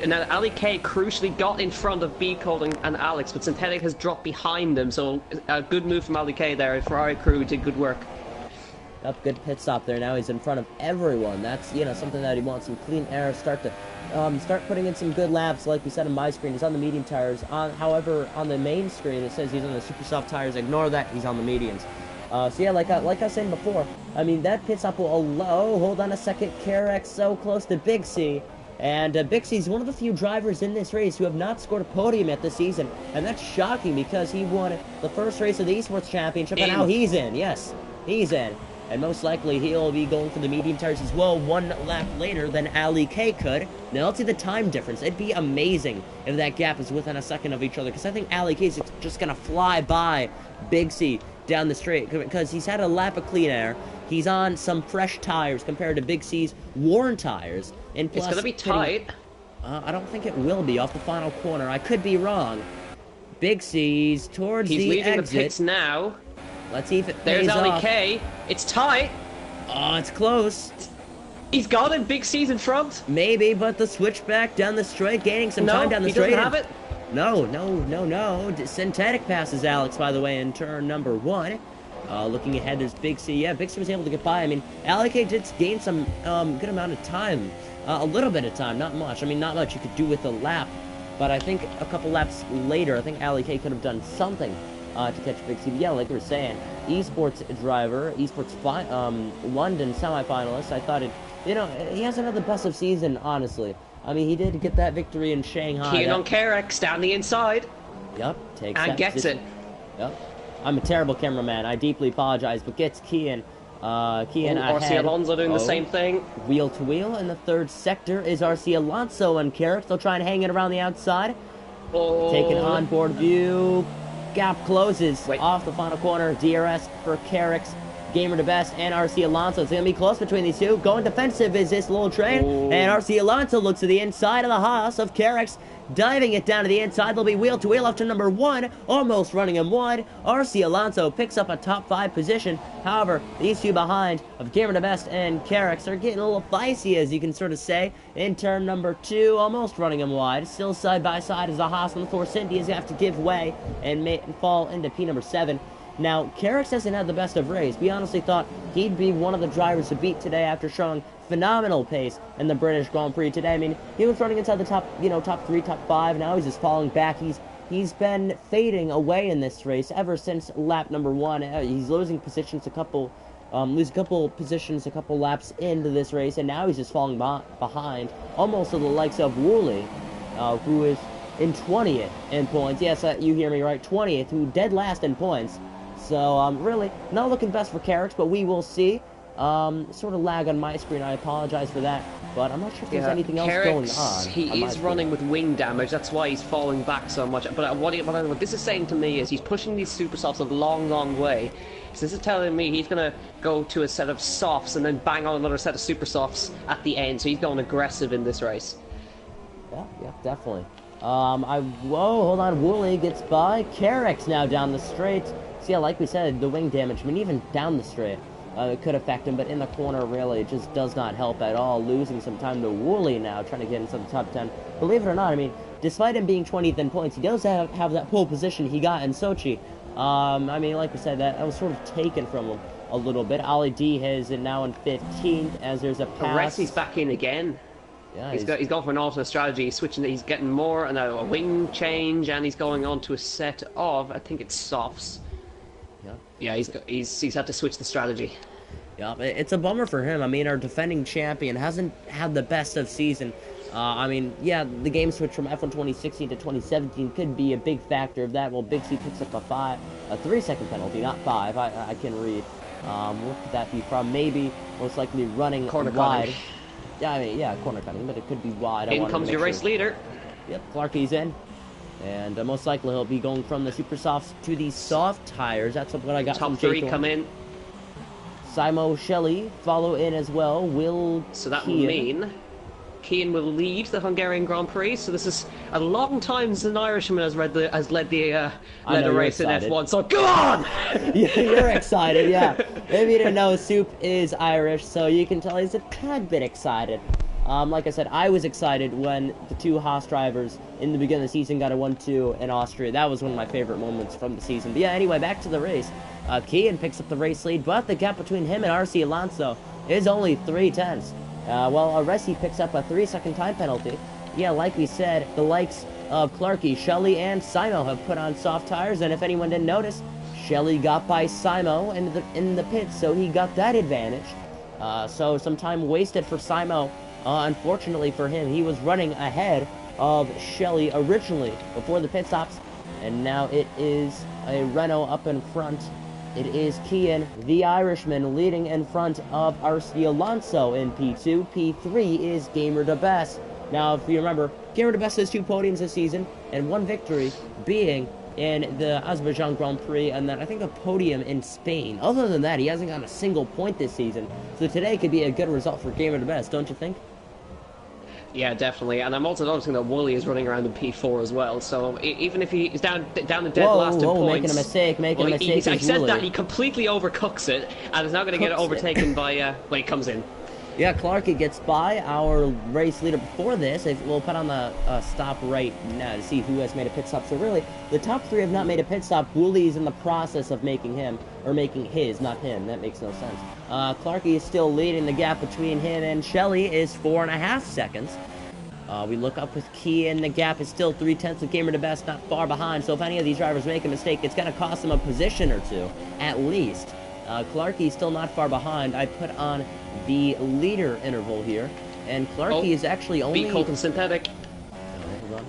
now Ali K crucially got in front of B Colt and Alex, but Synthetic has dropped behind them. So a good move from Ali K there. Ferrari crew did good work. Up, good pit stop there. Now he's in front of everyone. That's something that he wants, some clean air. Start putting in some good laps. Like we said on my screen, he's on the medium tires. However, on the main screen it says he's on the super soft tires. Ignore that. He's on the mediums. So yeah, like I was saying before, I mean that pit stop will hold on a second. Carrick so close to Big C. And Big C's one of the few drivers in this race who have not scored a podium yet this season. And that's shocking because he won the first race of the eSports Championship, and now he's in. Yes, he's in. And most likely he'll be going for the medium tires as well 1 lap later than Ali K could. Now let's see the time difference. It'd be amazing if that gap is within a second of each other, because I think Ali K is just going to fly by Big C down the straight, because he's had a lap of clean air. He's on some fresh tires compared to Big C's worn tires. And plus, it's going to be tight. I don't think it will be off the final corner. I could be wrong. Big C's towards He's the leaving exit. the pits now. Let's see if it There's pays Ali off. K. It's tight. Oh, it's close. He's got it. Big C's in front. Maybe, but the switchback down the straight, gaining some time down the he straight. doesn't have it. No. Synthetic passes Alex, by the way, in turn number 1. Looking ahead, there's Big C. Yeah, Big C was able to get by. I mean, Ali K did gain some good amount of time. A little bit of time, not much. I mean, not much you could do with a lap. But I think a couple laps later, I think Ali K could have done something to catch Big C. But yeah, like we were saying, eSports driver, eSports London semifinalist. I thought he hasn't had the best of season, honestly. I mean, he did get that victory in Shanghai. Kian on Kerex down the inside. Yep, takes and that gets position. it. Yep. I'm a terrible cameraman. I deeply apologize, but gets Kian. Kian RC ahead. Alonso doing the same thing. Wheel to wheel in the third sector is RC Alonso and Carrick. They'll try and hang it around the outside. Oh. Taking onboard view. Gap closes off the final corner. DRS for Carrick's. Gamer to best and RC Alonso. It's going to be close between these two. Going defensive is this little train. Oh. And RC Alonso looks to the inside of the Haas of Carrick's. Diving it down to the inside. They'll be wheel to wheel up to number 1. Almost running him wide. RC Alonso picks up a top 5 position. However, these two behind of Gamer to best and Carrick's are getting a little feisty, as you can sort of say. In turn number 2, almost running him wide. Still side by side as the Haas and the Force Indy is going to have to give way and fall into P number 7. Now, Carrick's hasn't had the best of race. We honestly thought he'd be one of the drivers to beat today after showing phenomenal pace in the British Grand Prix today. I mean, he was running inside the top 3, top 5. Now he's just falling back. He's been fading away in this race ever since lap number 1. He's losing positions a couple positions, a couple laps into this race, and now he's just falling behind, almost to the likes of Woolley, who is in 20th in points. Yes, you hear me right, 20th, who dead last in points. So, really, not looking best for Carrick's, but we will see. Sort of lag on my screen, I apologize for that, but I'm not sure if there's anything else going on. He is running with wing damage, that's why he's falling back so much. But what this is saying to me is he's pushing these super softs a long way. So this is telling me he's going to go to a set of softs and then bang on another set of super softs at the end, so he's going aggressive in this race. Yeah, definitely. Hold on, Woolley gets by. Carrick's now down the straight. So yeah, like we said, the wing damage, I mean, even down the straight, it could affect him, but in the corner, really, it just does not help at all. Losing some time to Woolley now, trying to get into the top 10. Believe it or not, I mean, despite him being 20th in points, he does have that pole position he got in Sochi. I mean, like we said, that was sort of taken from him a little bit. Ali D has it now in 15th, as there's a pass. He's back in again. Yeah, he's going for an alternate strategy. He's switching. He's getting more and a wing change, and he's going on to a set of, I think it's softs. Yeah, he's had to switch the strategy. Yeah, it's a bummer for him. I mean, our defending champion hasn't had the best of season. I mean, yeah, the game switch from F1 2016 to 2017 could be a big factor of that. Well, Big C picks up a 3-second penalty, not 5. I can read. What could that be from? Maybe, most likely running corner wide. cutting. Yeah, I mean, yeah, corner cutting, but it could be wide. In comes your race leader. Yep, Clarkie's in. And most likely he'll be going from the super softs to the soft tires. That's what I got Top from 3 J2. come in. Simo Shelley follow in as well. So that will mean Kian will lead the Hungarian Grand Prix. So this is a long time since an Irishman has led a race in F1. So go on! Yeah, you're excited, yeah. Maybe you didn't know Soup is Irish, so you can tell he's a tad bit excited. Like I said, I was excited when the two Haas drivers in the beginning of the season got a 1-2 in Austria. That was one of my favorite moments from the season. But yeah, anyway, back to the race. Kian picks up the race lead, but the gap between him and RC Alonso is only 3/10. While Aresi picks up a 3-second time penalty. Yeah, like we said, the likes of Clarkie, Shelley, and Simo have put on soft tires, and if anyone didn't notice, Shelley got by Simo in the pits, so he got that advantage. So some time wasted for Simo. Unfortunately for him, he was running ahead of Shelley originally before the pit stops, and now it is a Renault up in front. It is Kian, the Irishman, leading in front of RC Alonso in P2. P3 is Gamer the Best. Now, if you remember, Gamer the Best has 2 podiums this season, and 1 victory being in the Azerbaijan Grand Prix, and then I think a podium in Spain. Other than that, he hasn't gotten a single point this season. So today could be a good result for Gamer the Best, don't you think? Yeah, definitely. And I'm also noticing that Wooly is running around in P4 as well. So even if he's down and dead last in points, making a mistake, he said Wooly. that he completely overcooks it and is now going to get overtaken by when he comes in. Yeah, Clarky gets by our race leader before this. We'll put on the stop right now to see who has made a pit stop. So really, the top three have not made a pit stop. Woolie's in the process of making his, not him. That makes no sense. Clarky is still leading. The gap between him and Shelly is 4.5 seconds. We look up with Key, and the gap is still 0.3 of Gamer to Best, not far behind. So if any of these drivers make a mistake, it's going to cost them a position or two, at least. Clarky still not far behind. I put on the leader interval here, and Clarky is actually only... Beat Colton Synthetic. Hold on.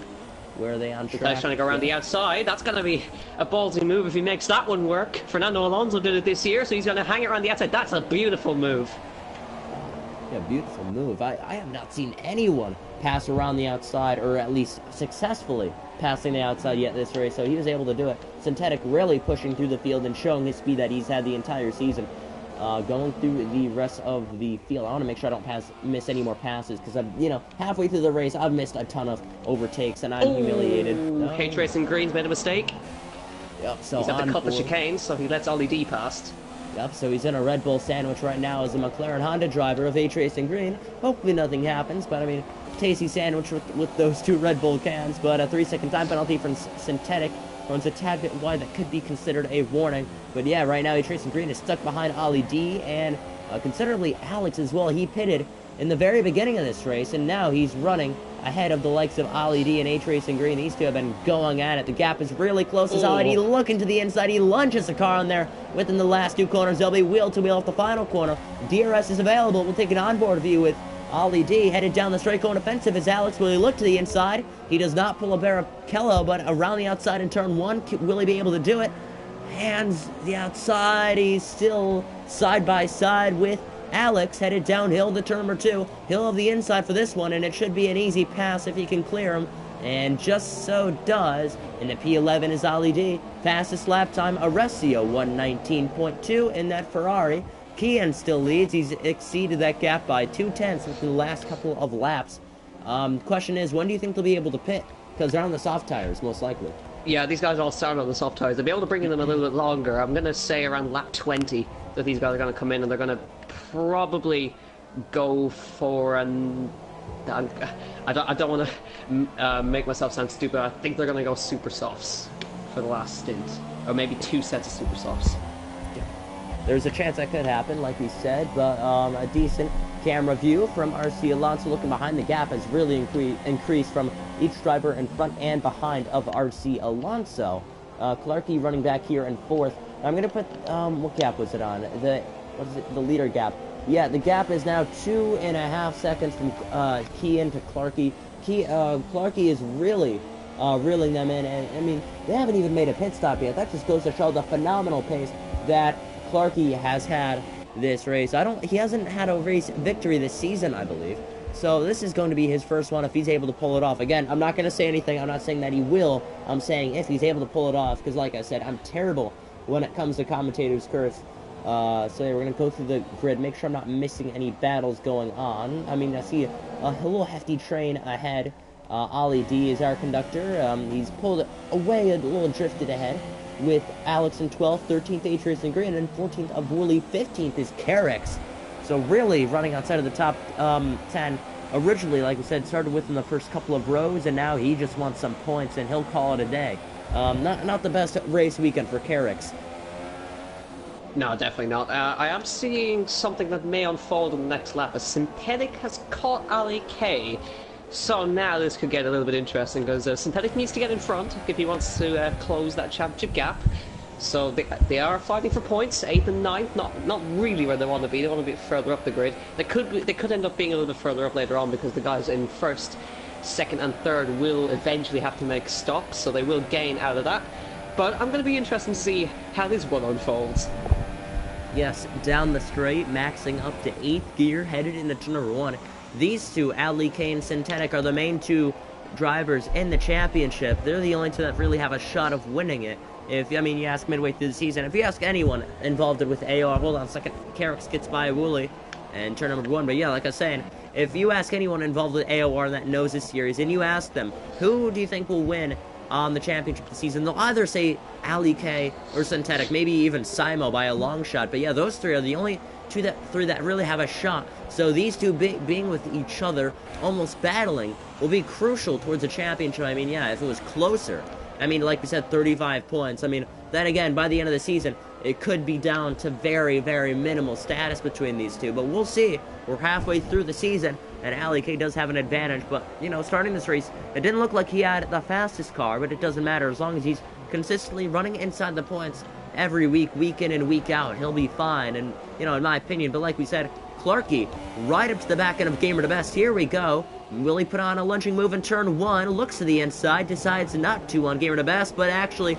Where are they on track? He's trying to go around the outside. That's going to be a ballsy move if he makes that one work. Fernando Alonso did it this year, so he's going to hang it around the outside. That's a beautiful move. Yeah, beautiful move. I have not seen anyone pass around the outside, or at least successfully passing the outside yet this race, so he was able to do it. Synthetic really pushing through the field and showing his speed that he's had the entire season. Going through the rest of the field, I want to make sure I don't miss any more passes, because I'm, halfway through the race, I've missed a ton of overtakes, and I'm humiliated. No. H-Racing Green's made a mistake. Yep, so he's had to cut the chicane, so he lets Ollie D past. Yep, so he's in a Red Bull sandwich right now as a McLaren Honda driver of H-Racing Green. Hopefully nothing happens, but I mean, tasty sandwich with those two Red Bull cans, but a 3-second time penalty from Synthetic. Runs a tad bit wide, that could be considered a warning. But yeah, right now H-Racing Green is stuck behind Ollie D and considerably Alex as well. He pitted in the very beginning of this race, and now he's running ahead of the likes of Ollie D and H-Racing Green. These two have been going at it. The gap is really close as Ollie D looking to the inside. He lunges the car on there within the last two corners. They'll be wheel to wheel off the final corner. DRS is available. We'll take an onboard view with Ollie D headed down the straight corner offensive as Alex will look to the inside. He does not pull a Barrichello, but around the outside in turn one, will he be able to do it? Hands the outside. He's still side by side with Alex headed downhill to turn number 2. He'll have the inside for this one, and it should be an easy pass if he can clear him. And just so does. In the P11 is Ollie D. Fastest lap time, Alessio 119.2 in that Ferrari. Kian still leads. He's exceeded that gap by 0.2 within the last couple of laps. Question is, when do you think they'll be able to pit? Because they're on the soft tires, most likely. Yeah, these guys all start on the soft tires. They'll be able to bring them a little bit longer. I'm going to say around lap 20 that these guys are going to come in, and they're going to probably go for an... I don't want to make myself sound stupid. I think they're going to go super softs for the last stint. Or maybe 2 sets of super softs. There's a chance that could happen, like we said, but a decent camera view from RC Alonso looking behind. The gap has really increased from each driver in front and behind of RC Alonso. Clarky running back here in 4th. I'm going to put, what gap was it on? The leader gap. Yeah, the gap is now 2.5 seconds from Kian to Clarky. Clarky is really reeling them in, and I mean, they haven't even made a pit stop yet. That just goes to show the phenomenal pace that Clarky has had this race. He hasn't had a race victory this season, I believe. So this is going to be his first one if he's able to pull it off. Again, I'm not going to say anything. I'm not saying that he will. I'm saying if he's able to pull it off, because like I said, I'm terrible when it comes to commentators' curse. So yeah, we're going to go through the grid, make sure I'm not missing any battles going on. I mean, I see a little hefty train ahead. Ollie D is our conductor. He's pulled away, a little drifted ahead, with Alex in 12th, 13th H-Racing Green, and 14th of Wooly, 15th is Carex. So really running outside of the top 10. Originally, like I said, started within the first couple of rows, and now he just wants some points, and he'll call it a day. Not the best race weekend for Carex. No, definitely not. I am seeing something that may unfold in the next lap. A Synthetic has caught Ali K. So now this could get a little bit interesting, because Synthetic needs to get in front if he wants to close that championship gap. So they are fighting for points, 8th and 9th, not really where they want to be. They want to be further up the grid. They could end up being a little bit further up later on, because the guys in 1st, 2nd and 3rd will eventually have to make stops, so they will gain out of that. But I'm going to be interested to see how this one unfolds. Yes, down the straight, maxing up to 8th gear, headed into turn number 1. These two, Ali K and Synthetic, are the main two drivers in the championship. They're the only two that really have a shot of winning it. You ask midway through the season, if you ask anyone involved with AOR, hold on a second, Carex gets by Wooly. in turn number 1. But yeah, like I was saying, if you ask anyone involved with AOR that knows this series, and you ask them, who do you think will win on the championship this season, they'll either say Ali K or Synthetic, maybe even Simo by a long shot. But yeah, those three are the only three that really have a shot. So these two being with each other, almost battling, will be crucial towards the championship. I mean, yeah, if it was closer, I mean, like we said, 35 points. I mean, then again, by the end of the season, it could be down to very, very minimal status between these two. But we'll see. We're halfway through the season, and Ali K does have an advantage. But, you know, starting this race, it didn't look like he had the fastest car, but it doesn't matter. As long as he's consistently running inside the points every week, week in and week out, he'll be fine. And, you know, in my opinion, but like we said, Clarky, right up to the back end of Gamer to Best. Here we go. Will he put on a lunging move in turn 1? Looks to the inside, decides not to on Gamer to Best, but actually,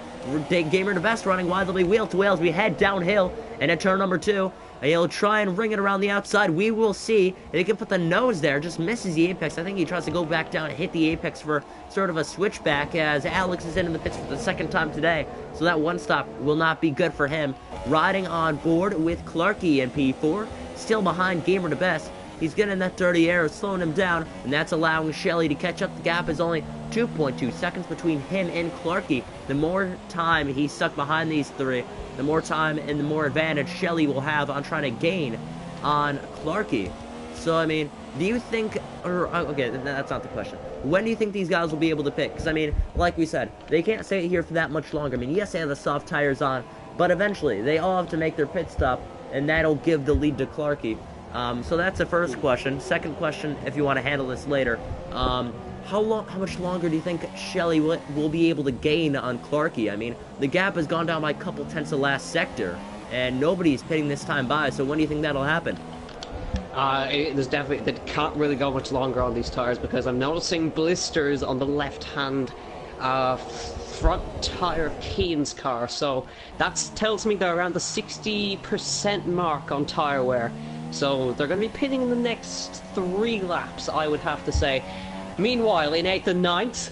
Gamer to Best running wide. They'll be wheel to wheel as we head downhill. And at turn number 2, he'll try and ring it around the outside. We will see. He can put the nose there, just misses the apex. I think he tries to go back down and hit the apex for sort of a switchback as Alex is into the pits for the second time today. So that one stop will not be good for him. Riding on board with Clarky in P4, still behind Gamer to Best. He's getting that dirty air, slowing him down, and that's allowing Shelly to catch up. The gap is only 2.2 seconds between him and Clarky. The more time he's stuck behind these three, the more time and the more advantage Shelly will have on trying to gain on Clarky. So, I mean, do you think, or, okay, that's not the question. When do you think these guys will be able to pick? Because, I mean, like we said, they can't stay here for that much longer. I mean, yes, they have the soft tires on, but eventually, they all have to make their pit stop, and that'll give the lead to Clarky. So that's the first question. Second question, if you want to handle this later, how much longer do you think Shelly will be able to gain on Clarky? I mean, the gap has gone down by a couple tenths of last sector, and nobody's pitting this time by, so when do you think that'll happen? There's definitely, they can't really go much longer on these tires because I'm noticing blisters on the left-hand front tire of Keane's car, so that tells me they're around the 60% mark on tire wear. So they're going to be pitting in the next 3 laps, I would have to say. Meanwhile, in 8th and 9th,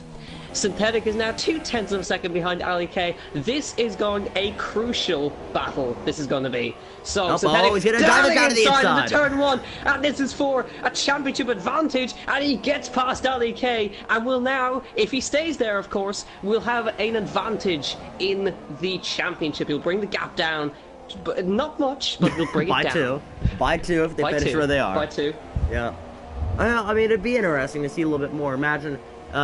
Synthetic is now 0.2 of a second behind Ali K. This is going a crucial battle. This is going to be. So Synthetic's diving inside of the turn 1, and this is for a championship advantage, and he gets past Ali K, and will now, if he stays there, of course, will have an advantage in the championship. He'll bring the gap down. But not much, but we'll bring it down. By two if they finish where they are. By 2. Yeah. I mean, it'd be interesting to see a little bit more. Imagine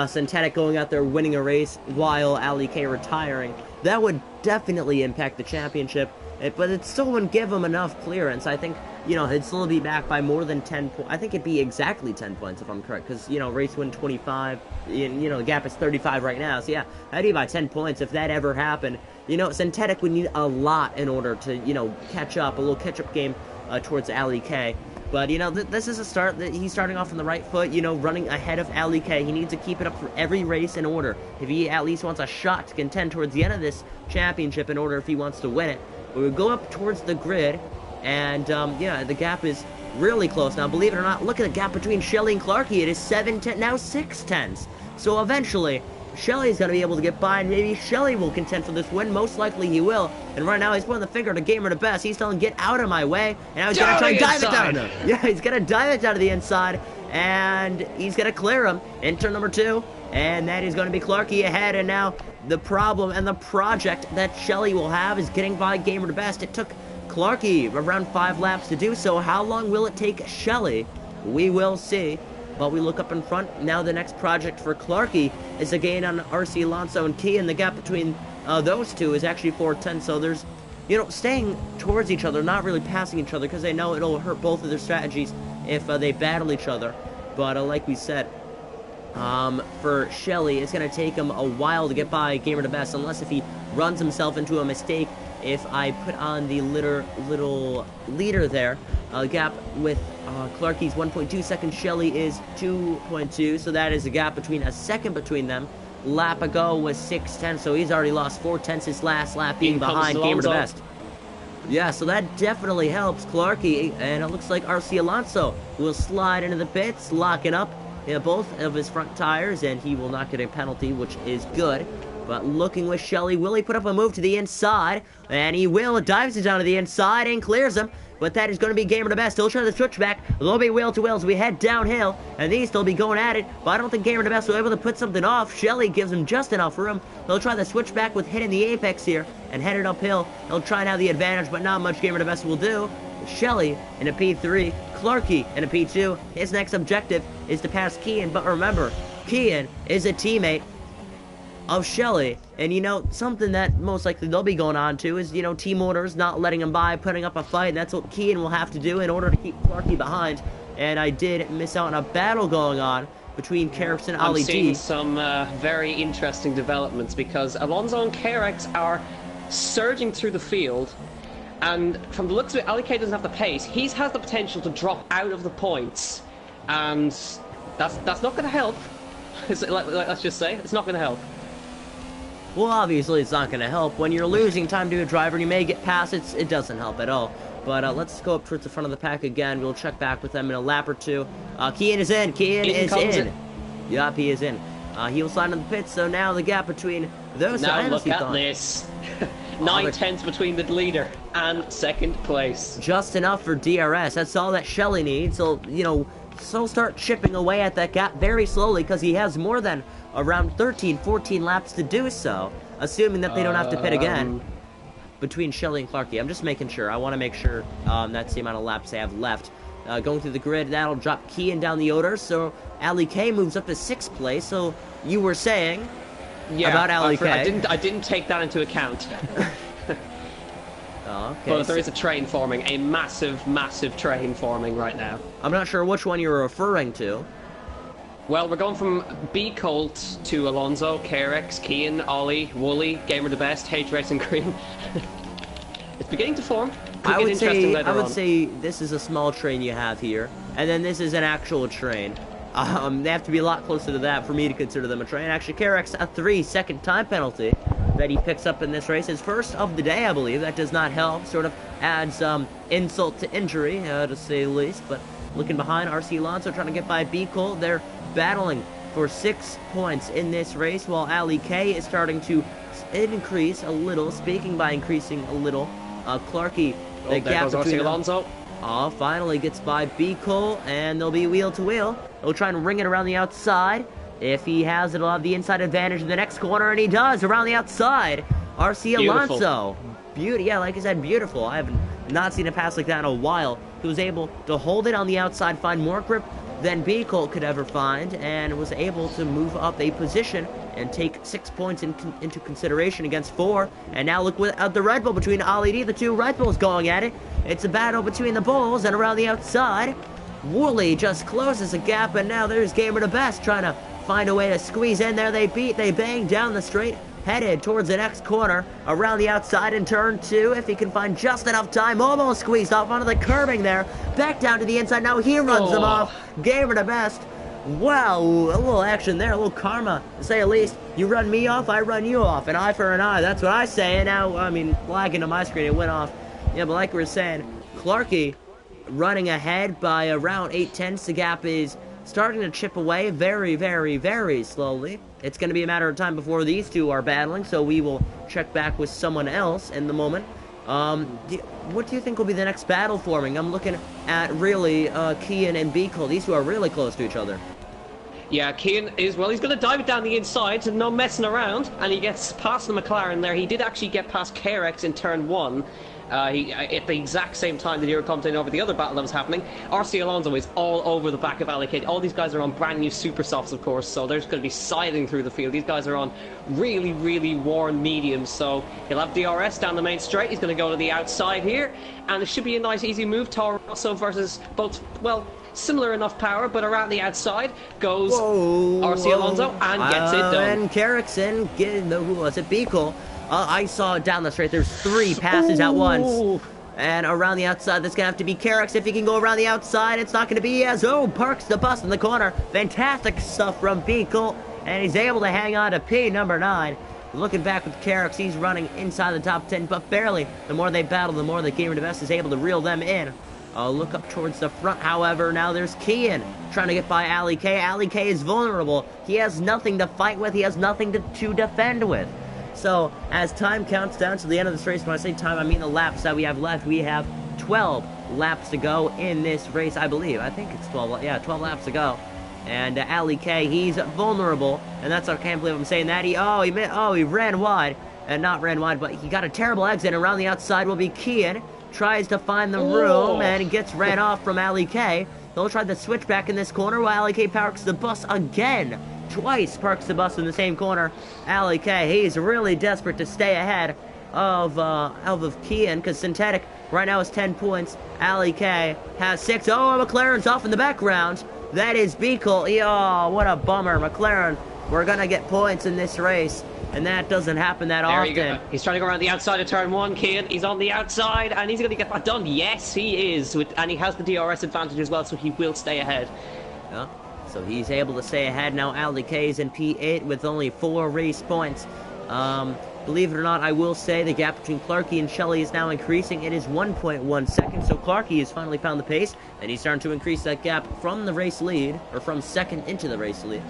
Synthetic going out there winning a race while Ali K retiring. That would definitely impact the championship, but it still wouldn't give him enough clearance. I think, you know, he'd still be back by more than 10 points. I think it'd be exactly 10 points if I'm correct, because, you know, race win 25, you know, the gap is 35 right now. So, yeah, I'd be by 10 points if that ever happened. You know, Synthetic would need a lot in order to, you know, catch up, a little catch-up game towards Ali K. But, you know, this is a start that he's starting off on the right foot, you know, running ahead of Ali K. He needs to keep it up for every race in order. If he at least wants a shot to contend towards the end of this championship in order if he wants to win it. We would go up towards the grid, and, yeah, the gap is really close. Now, believe it or not, look at the gap between Shelly and Clarky. It is 7 now 6 tenths. So eventually, Shelly's going to be able to get by, and maybe Shelly will contend for this win. Most likely he will. And right now, he's pointing the finger to Gamer to Best. He's telling, get out of my way. And now he's going to try and dive it down. Yeah, he's going to dive it down to the inside. And he's going to clear him in turn number 2. And that is going to be Clarky ahead. And now the problem and the project that Shelly will have is getting by Gamer to Best. It took Clarky around 5 laps to do so. How long will it take Shelly? We will see. But we look up in front. Now the next project for Clarky is a gain on RC Alonso and Key, and the gap between those two is actually 4:10. So there's, you know, staying towards each other, not really passing each other, because they know it'll hurt both of their strategies if they battle each other. But like we said, for Shelly, it's going to take him a while to get by Gamer to Best, unless if he runs himself into a mistake. If I put on the little leader there, gap with Clarky's 1.2 seconds, Shelly is 2.2, so that is a gap between a second between them. Lap ago was 6:10, so he's already lost 4/10 his last lap being behind Gamer to Best. Yeah, so that definitely helps Clarky, and it looks like RC Alonso will slide into the pits, locking up both of his front tires, and he will not get a penalty, which is good. But looking with Shelly, will he put up a move to the inside? And he will. Dives it down to the inside and clears him. but that is going to be Gamer the Best. He'll try the switchback. There'll be wheel to wheel as we head downhill, and these still be going at it, but I don't think Gamer the Best will be able to put something off. Shelly gives him just enough room. He'll try the switchback with hitting the apex here and headed uphill. He'll try and have the advantage, but not much Gamer the Best will do. Shelly in a P3, Clarky in a P2. His next objective is to pass Kian, but remember, Kian is a teammate of Shelly, and you know, something that most likely they'll be going on to is, you know, team orders, not letting him by, putting up a fight, and that's what Kian will have to do in order to keep Clarky behind. And I did miss out on a battle going on between Kerex and Ali I'm seeing some very interesting developments, because Alonso and Kerex are surging through the field, and from the looks of it, Ali K doesn't have the pace. He has the potential to drop out of the points, and that's not going to help. Let's just say, it's not going to help. Well, obviously it's not going to help. When you're losing time to a driver and you may get past, it doesn't help at all. But let's go up towards the front of the pack again. We'll check back with them in a lap or two. Kian is in. Kian is in. Yup, he is in. He'll slide in the pits, so now the gap between those now look at this. 9/10 between the leader and second place. Just enough for DRS. That's all that Shelly needs. So, you know, so start chipping away at that gap very slowly, because he has more than around 13, 14 laps to do so, assuming that they don't have to pit again between Shelly and Clarky. I'm just making sure. I want to make sure that's the amount of laps they have left. Going through the grid, that'll drop Kian down the order, so Ali K moves up to 6th place. So you were saying about Ali K. I didn't take that into account. Okay, but there is a train forming, a massive, massive train forming right now. I'm not sure which one you were referring to. Well, we're going from B Colt to Alonso, Kerex, Kian, Ollie, Wooly, Gamer the Best, H Racing Green. It's beginning to form. I would say this is a small train you have here, and then this is an actual train. They have to be a lot closer to that for me to consider them a train. Actually, Kerex, a 3-second time penalty that he picks up in this race. His first of the day, I believe. That does not help. Sort of adds insult to injury, to say the least. But looking behind, RC Alonso trying to get by B Colt. They're battling for 6 points in this race, while Ali K is starting to increase a little. Speaking by increasing a little, Clarky, the gap between Alonso. Finally gets by B Cole, and they'll be wheel to wheel. He'll try and ring it around the outside. If he has it, he'll have the inside advantage in the next corner, and he does around the outside. RC Alonso, beauty, yeah, like I said, beautiful. I have not seen a pass like that in a while. He was able to hold it on the outside, find more grip than B Colt could ever find, and was able to move up a position and take 6 points into consideration against 4. And now look at the Red Bull between Ali D, the two Red Bulls going at it. It's a battle between the Bulls, and around the outside, Wooly just closes the gap, and now there's Gamer the Best trying to find a way to squeeze in there. They bang down the straight, headed towards the next corner, around the outside in turn 2, if he can find just enough time. Almost squeezed off onto the curbing there, back down to the inside. Now he runs them off. Gamer the Best. Wow, a little action there, a little karma, to say the least. You run me off, I run you off. An eye for an eye, that's what I say. And now, I mean, lagging on my screen, it went off. Yeah, but like we were saying, Clarky running ahead by around 8/10. The gap is starting to chip away very, very, very slowly. It's going to be a matter of time before these two are battling, so we will check back with someone else in the moment. What do you think will be the next battle forming? I'm looking at really Kian and B Cole. These two are really close to each other. Yeah, Kian is, well, he's going to dive it down the inside, so no messing around, and he gets past the McLaren there. He did actually get past Kerex in turn 1. At the exact same time that you were commenting over the other battle that was happening. RC Alonso is all over the back of Ali K. All these guys are on brand new super softs, of course, so they're just going to be sidling through the field. These guys are on really, really worn mediums, so he'll have DRS down the main straight. He's going to go to the outside here, and it should be a nice, easy move. Toro Rosso versus both, well, similar enough power, but around the outside goes RC Alonso and gets it done. And Carrickson, who was it? Beacle. I saw it down the straight. There's 3 passes at once. And around the outside, that's going to have to be Carricks. If he can go around the outside, it's not going to be as parks the bus in the corner. Fantastic stuff from Beacle. And he's able to hang on to P number 9. Looking back with Carricks, he's running inside the top 10, but barely. The more they battle, the more the Gamer the Best is able to reel them in. Look up towards the front, however. Now there's Kian trying to get by Ali K. Ali K is vulnerable. He has nothing to fight with. He has nothing to defend with. So, as time counts down to the end of this race, when I say time, I mean the laps that we have left. We have 12 laps to go in this race, I believe. I think it's 12, yeah, 12 laps to go. And Ali K, he's vulnerable, and that's, I can't believe I'm saying that. He ran wide, and not ran wide, but he got a terrible exit. Around the outside will be Kian, tries to find the room, and gets ran off from Ali K. He'll try the switchback in this corner, while Ali K parks the bus again. Twice parks the bus in the same corner. Ali K, he's really desperate to stay ahead of Kian, because Synthetic right now has 10 points. Ali K has 6. Oh, McLaren's off in the background. That is Beacle. Oh, what a bummer. McLaren, we're going to get points in this race, and that doesn't happen that often. There you go. He's trying to go around the outside of turn 1, Kian. He's on the outside, and he's going to get that done. Yes, he is. And he has the DRS advantage as well, so he will stay ahead. Yeah. So he's able to stay ahead now. Ali K is in P8 with only 4 race points. Believe it or not, I will say the gap between Clarkey and Shelley is now increasing. It is 1.1 seconds, so Clarkey has finally found the pace, and he's starting to increase that gap from the race lead, or from second into the race lead.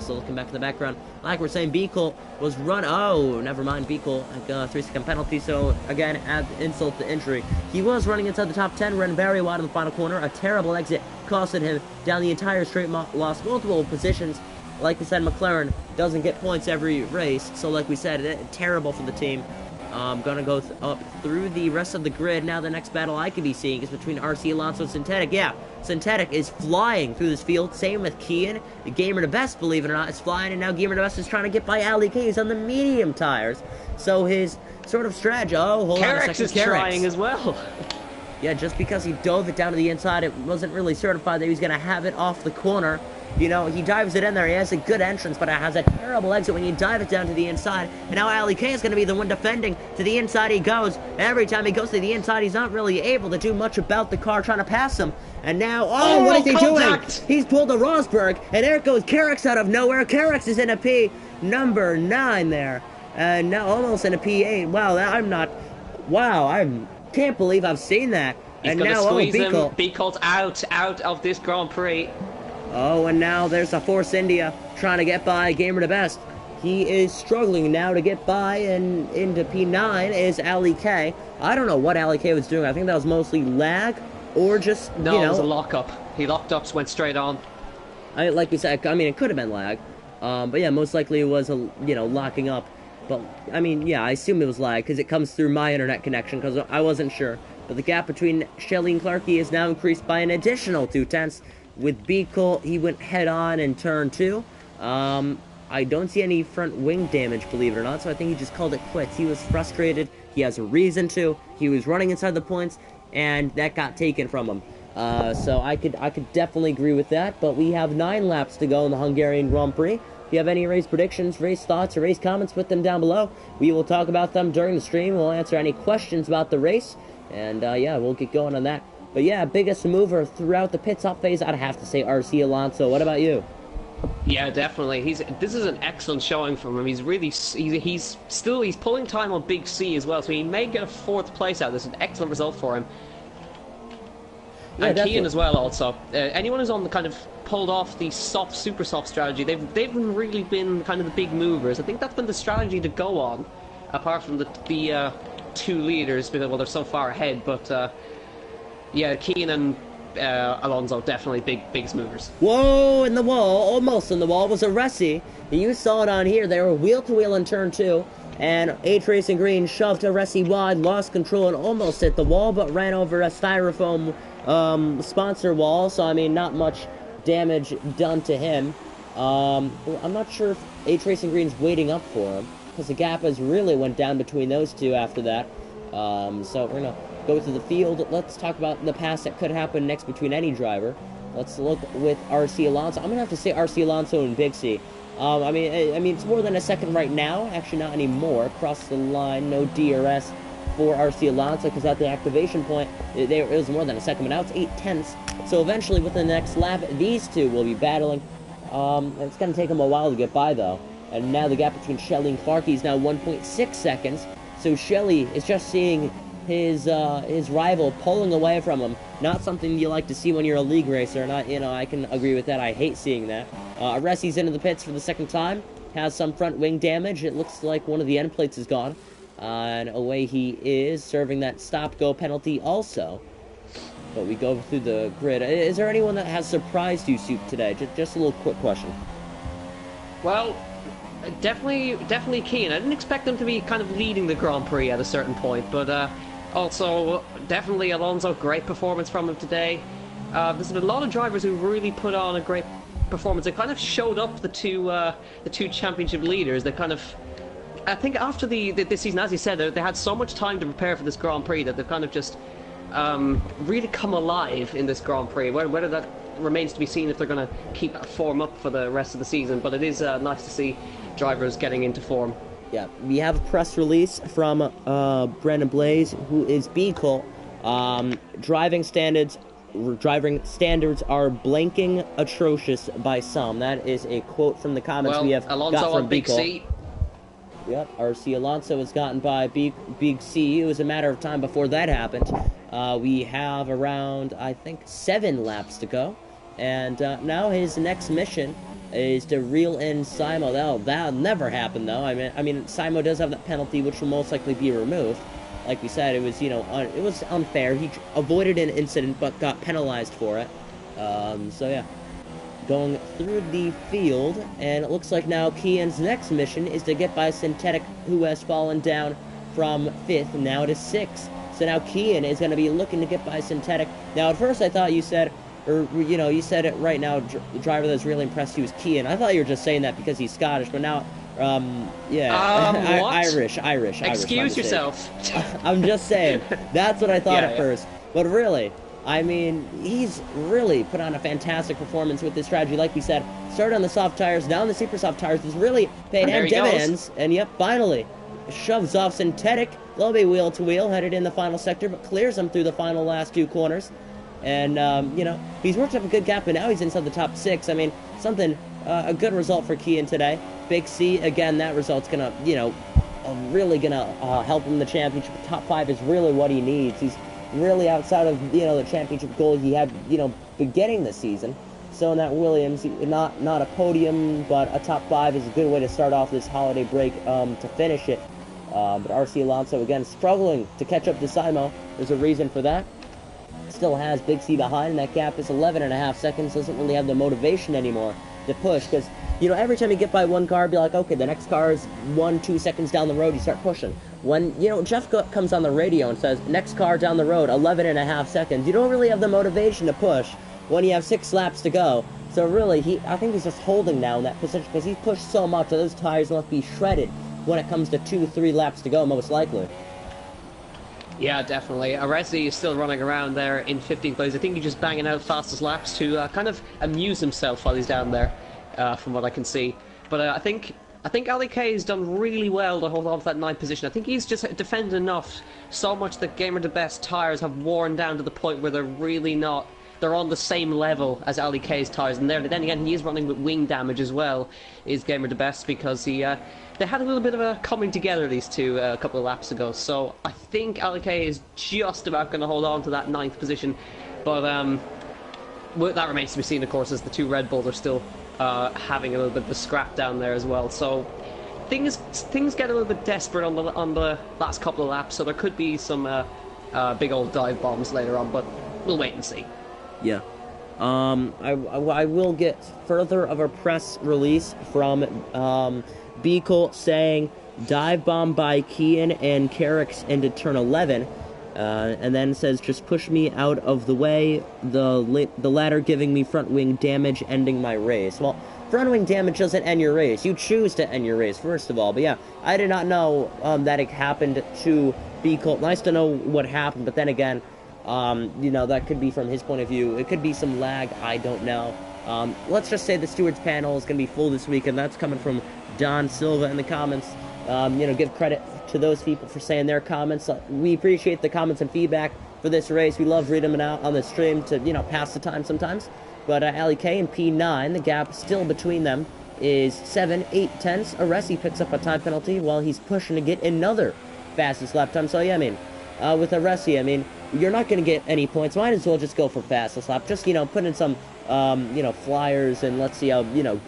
So looking back in the background, like we're saying, Beacle was never mind, Beacle, 3-second penalty, so again, add insult to injury. He was running inside the top 10, ran very wide in the final corner, a terrible exit costed him down the entire straight, lost multiple positions. Like we said, McLaren doesn't get points every race, so like we said, terrible for the team. Gonna go up through the rest of the grid. Now the next battle I could be seeing is between RC Alonso and Synthetic. Yeah, Synthetic is flying through this field. Same with Kian. The Gamer the Best, believe it or not, is flying, and now Gamer the Best is trying to get by Ali K. He's on the medium tires. So his sort of strategy... Oh, hold on a second. Carrick's is trying as well. Yeah, just because he dove it down to the inside, it wasn't really certified that he was going to have it off the corner. You know, he dives it in there. He has a good entrance, but it has a terrible exit when you dive it down to the inside. And now Ali K is going to be the one defending. To the inside he goes. Every time he goes to the inside, he's not really able to do much about the car trying to pass him. And now, what is he doing? He's pulled a Rosberg, and there goes Carrick's out of nowhere. Carrick's is in a P number 9 there. And now almost in a P8. Wow, I can't believe I've seen that. He's and going now, to squeeze him. Beacle. Beacle's out of this Grand Prix. Oh, and now there's a Force India trying to get by Gamer the Best. He is struggling now to get by, and into P9 is Ali K. I don't know what Ali K was doing. I think that was mostly lag, or just, it was a lockup. He locked up, went straight on. Like we said, I mean, it could have been lag. But yeah, most likely it was, locking up. But, I mean, yeah, I assume it was lag, because it comes through my internet connection, because I wasn't sure. But the gap between Shelley and Clarkey is now increased by an additional 0.2. With Beacle, he went head-on in turn 2. I don't see any front wing damage, believe it or not, so I think he just called it quits. He was frustrated. He has a reason to. He was running inside the points, and that got taken from him. So I could definitely agree with that, but we have 9 laps to go in the Hungarian Grand Prix. If you have any race predictions, race thoughts, or race comments, put them down below. We will talk about them during the stream. We'll answer any questions about the race, and yeah, we'll get going on that. But yeah, biggest mover throughout the pit stop phase, I'd have to say RC Alonso. What about you? Yeah, definitely. This is an excellent showing from him. He's really he's pulling time on Big C as well, so he may get a 4th place out. This is an excellent result for him. Yeah, and Kian as well. Also, anyone who's on the kind of pulled off the super soft strategy, they've really been kind of the big movers. I think that's been the strategy to go on, apart from the 2 leaders, because they're so far ahead. But yeah, Kian and Alonso definitely biggest movers. Whoa, in the wall, almost in the wall, was a Ressi. You saw it on here. They were wheel-to-wheel in turn 2, and H Racing Green shoved a Ressi wide, lost control, and almost hit the wall, but ran over a styrofoam sponsor wall, so I mean, not much damage done to him. I'm not sure if H Racing Green's waiting up for him, because the gap has really went down between those two after that. So we're gonna go to the field. Let's talk about the pass that could happen next between any driver. Let's look with RC Alonso. I'm gonna have to say RC Alonso and Big C. I mean, it's more than a second right now. Actually, not anymore. Across the line, no DRS for RC Alonso, because at the activation point, it was more than a second, but now it's 0.8. So eventually, within the next lap, these two will be battling. It's gonna take them a while to get by, though. And now the gap between Shelley and Clarkey is now 1.6 seconds. So Shelley is just seeing his rival pulling away from him. Not something you like to see when you're a league racer. Not, I can agree with that. I hate seeing that. Aresi's into the pits for the second time. Has some front wing damage. It looks like one of the end plates is gone. And away he is, serving that stop-go penalty also. But we go through the grid. Is there anyone that has surprised you, Soup, today? Just a little quick question. Well, definitely Keane. I didn't expect him to be kind of leading the Grand Prix at a certain point, but also definitely Alonso. Great performance from him today. There's been a lot of drivers who really put on a great performance. They kind of showed up the two championship leaders. They kind of, I think after this season, as you said, they had so much time to prepare for this Grand Prix that they've kind of just really come alive in this Grand Prix. Whether that remains to be seen if they're going to keep that form up for the rest of the season, but it is nice to see drivers getting into form. Yeah, we have a press release from Brandon Blaze, who is Beagle. Driving standards are blanking atrocious by some. That is a quote from the comments we have Alonso got from on Big Beagle. C. Yep, RC Alonso was gotten by Big C. It was a matter of time before that happened. We have around, I think, 7 laps to go. And now his next mission is to reel in Simo. That'll never happen, though. I mean, Simo does have that penalty, which will most likely be removed. Like we said, it was, it was unfair. He avoided an incident, but got penalized for it. So yeah, going through the field, and it looks like now Kian's next mission is to get by Synthetic, who has fallen down from 5th now to 6th. So now Kian is going to be looking to get by Synthetic. Now, at first I thought you said, you said it right now, the driver that's really impressed you is Kian. I thought you were just saying that because he's Scottish, but now, yeah. What? Irish. Excuse yourself. I'm just saying. That's what I thought at Yeah. first. But really, I mean, he's really put on a fantastic performance with this strategy. Like we said, started on the soft tires, now on the super soft tires. Has really paid him dividends. And yep, finally, shoves off Synthetic. They'll be wheel to wheel, headed in the final sector, but clears him through the final last 2 corners. And, he's worked up a good gap, and now he's inside the top 6. I mean, a good result for Kian today. Big C, again, that result's gonna, really gonna help him in the championship. Top 5 is really what he needs. He's really outside of, the championship goal he had, beginning the season. So in that Williams, not a podium, but a top 5 is a good way to start off this holiday break to finish it. But RC Alonso, again, struggling to catch up to Simo. There's a reason for that. Still has Big C behind, and that gap is 11.5 seconds. Doesn't really have the motivation anymore to push, because, every time you get by one car, be like, okay, the next car is 1-2 seconds down the road, you start pushing. When, Jeff comes on the radio and says, next car down the road, 11.5 seconds, you don't really have the motivation to push when you have 6 laps to go. So really, I think he's just holding now in that position, because he's pushed so much that those tires must be shredded when it comes to 2-3 laps to go, most likely. Yeah, definitely. Aresi is still running around there in 15th place. I think he's just banging out fastest laps to kind of amuse himself while he's down there, from what I can see. But I think Ali K has done really well to hold on to that 9th position. I think he's just defended enough, so much that Gamer the Best tyres have worn down to the point where they're really not. They're on the same level as Ali K's tyres, and then again he is running with wing damage as well. Is Gamer the Best, because they had a little bit of a coming together, these two, a couple of laps ago. So I think Ali K is just about going to hold on to that 9th position, but that remains to be seen, of course, as the 2 Red Bulls are still having a little bit of a scrap down there as well. So things get a little bit desperate on the last couple of laps. So there could be some big old dive bombs later on, but we'll wait and see. Yeah. I will get further of a press release from Beagle saying dive bomb by Kian and Carrick's into turn 11, and then says just push me out of the way, the ladder giving me front wing damage, ending my race. Well, front wing damage doesn't end your race. You choose to end your race, first of all. But yeah, I did not know that it happened to Beagle. Nice to know what happened, but then again, that could be from his point of view. It could be some lag, I don't know. Let's just say the stewards panel is going to be full this week, and that's coming from Don Silva in the comments. Give credit to those people for saying their comments. We appreciate the comments and feedback for this race. We love reading them out on the stream to, pass the time sometimes. But Ali K and P9, the gap still between them is 7-8 tenths. Aresi picks up a time penalty while he's pushing to get another fastest lap time. So, yeah, with Aresi, you're not going to get any points. Might as well just go for fastest lap. Just, put in some, flyers and let's see how,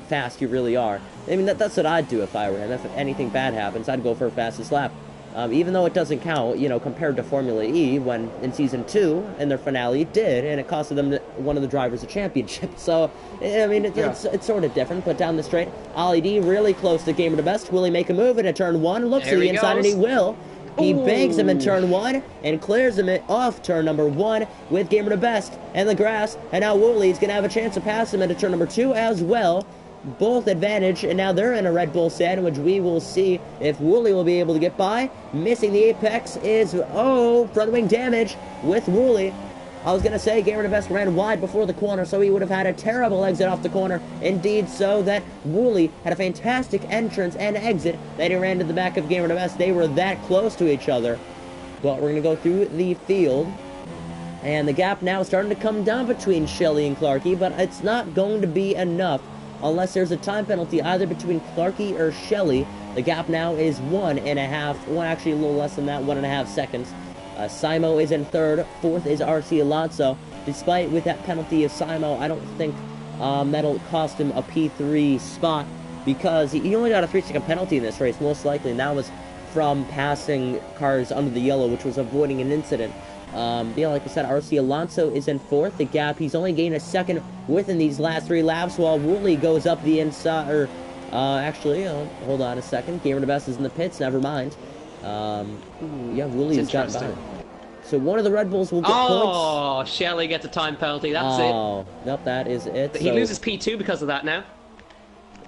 fast you really are. That's what I'd do if I were him. If anything bad happens, I'd go for fastest lap. Even though it doesn't count, you know, compared to Formula E, when in Season 2, in their finale, it did, and it costed them, one of the drivers, a championship. So, I mean, it's sort of different, but down the straight, Ollie D really close to Gamer to Best. Will he make a move into turn 1? Looks to the inside, and he will. He bangs him in turn 1 and clears him off turn number 1 with Gamer to Best and the grass, and now Woolie's going to have a chance to pass him into turn number 2 as well. Both advantage, and now they're in a Red Bull sandwich. We will see if Wooly will be able to get by. Missing the apex is, front wing damage with Wooly. I was going to say Gamer to Best ran wide before the corner, so he would have had a terrible exit off the corner. Indeed, so that Wooly had a fantastic entrance and exit that he ran to the back of Gamer to Best. They were that close to each other. But we're going to go through the field. And the gap now is starting to come down between Shelly and Clarky, but it's not going to be enough unless there's a time penalty either between Clarky or Shelly. The gap now is 1.5, well, actually a little less than that, 1.5 seconds. Simo is in third, fourth is RC Alonso. Despite with that penalty of Simo, I don't think that'll cost him a P3 spot, because he only got a 3-second penalty in this race, most likely, and that was from passing cars under the yellow, which was avoiding an incident. Yeah, like I said, RC Alonso is in fourth. The gap, he's only gained a second within these last 3 laps, while Wooly goes up the inside, or, actually, hold on a second. Gamer to Best is in the pits, never mind. Yeah, Wooly's got by. So one of the Red Bulls will get points. Oh, Shelly gets a time penalty, that's it. Oh, nope, that is it. He loses P2 because of that now.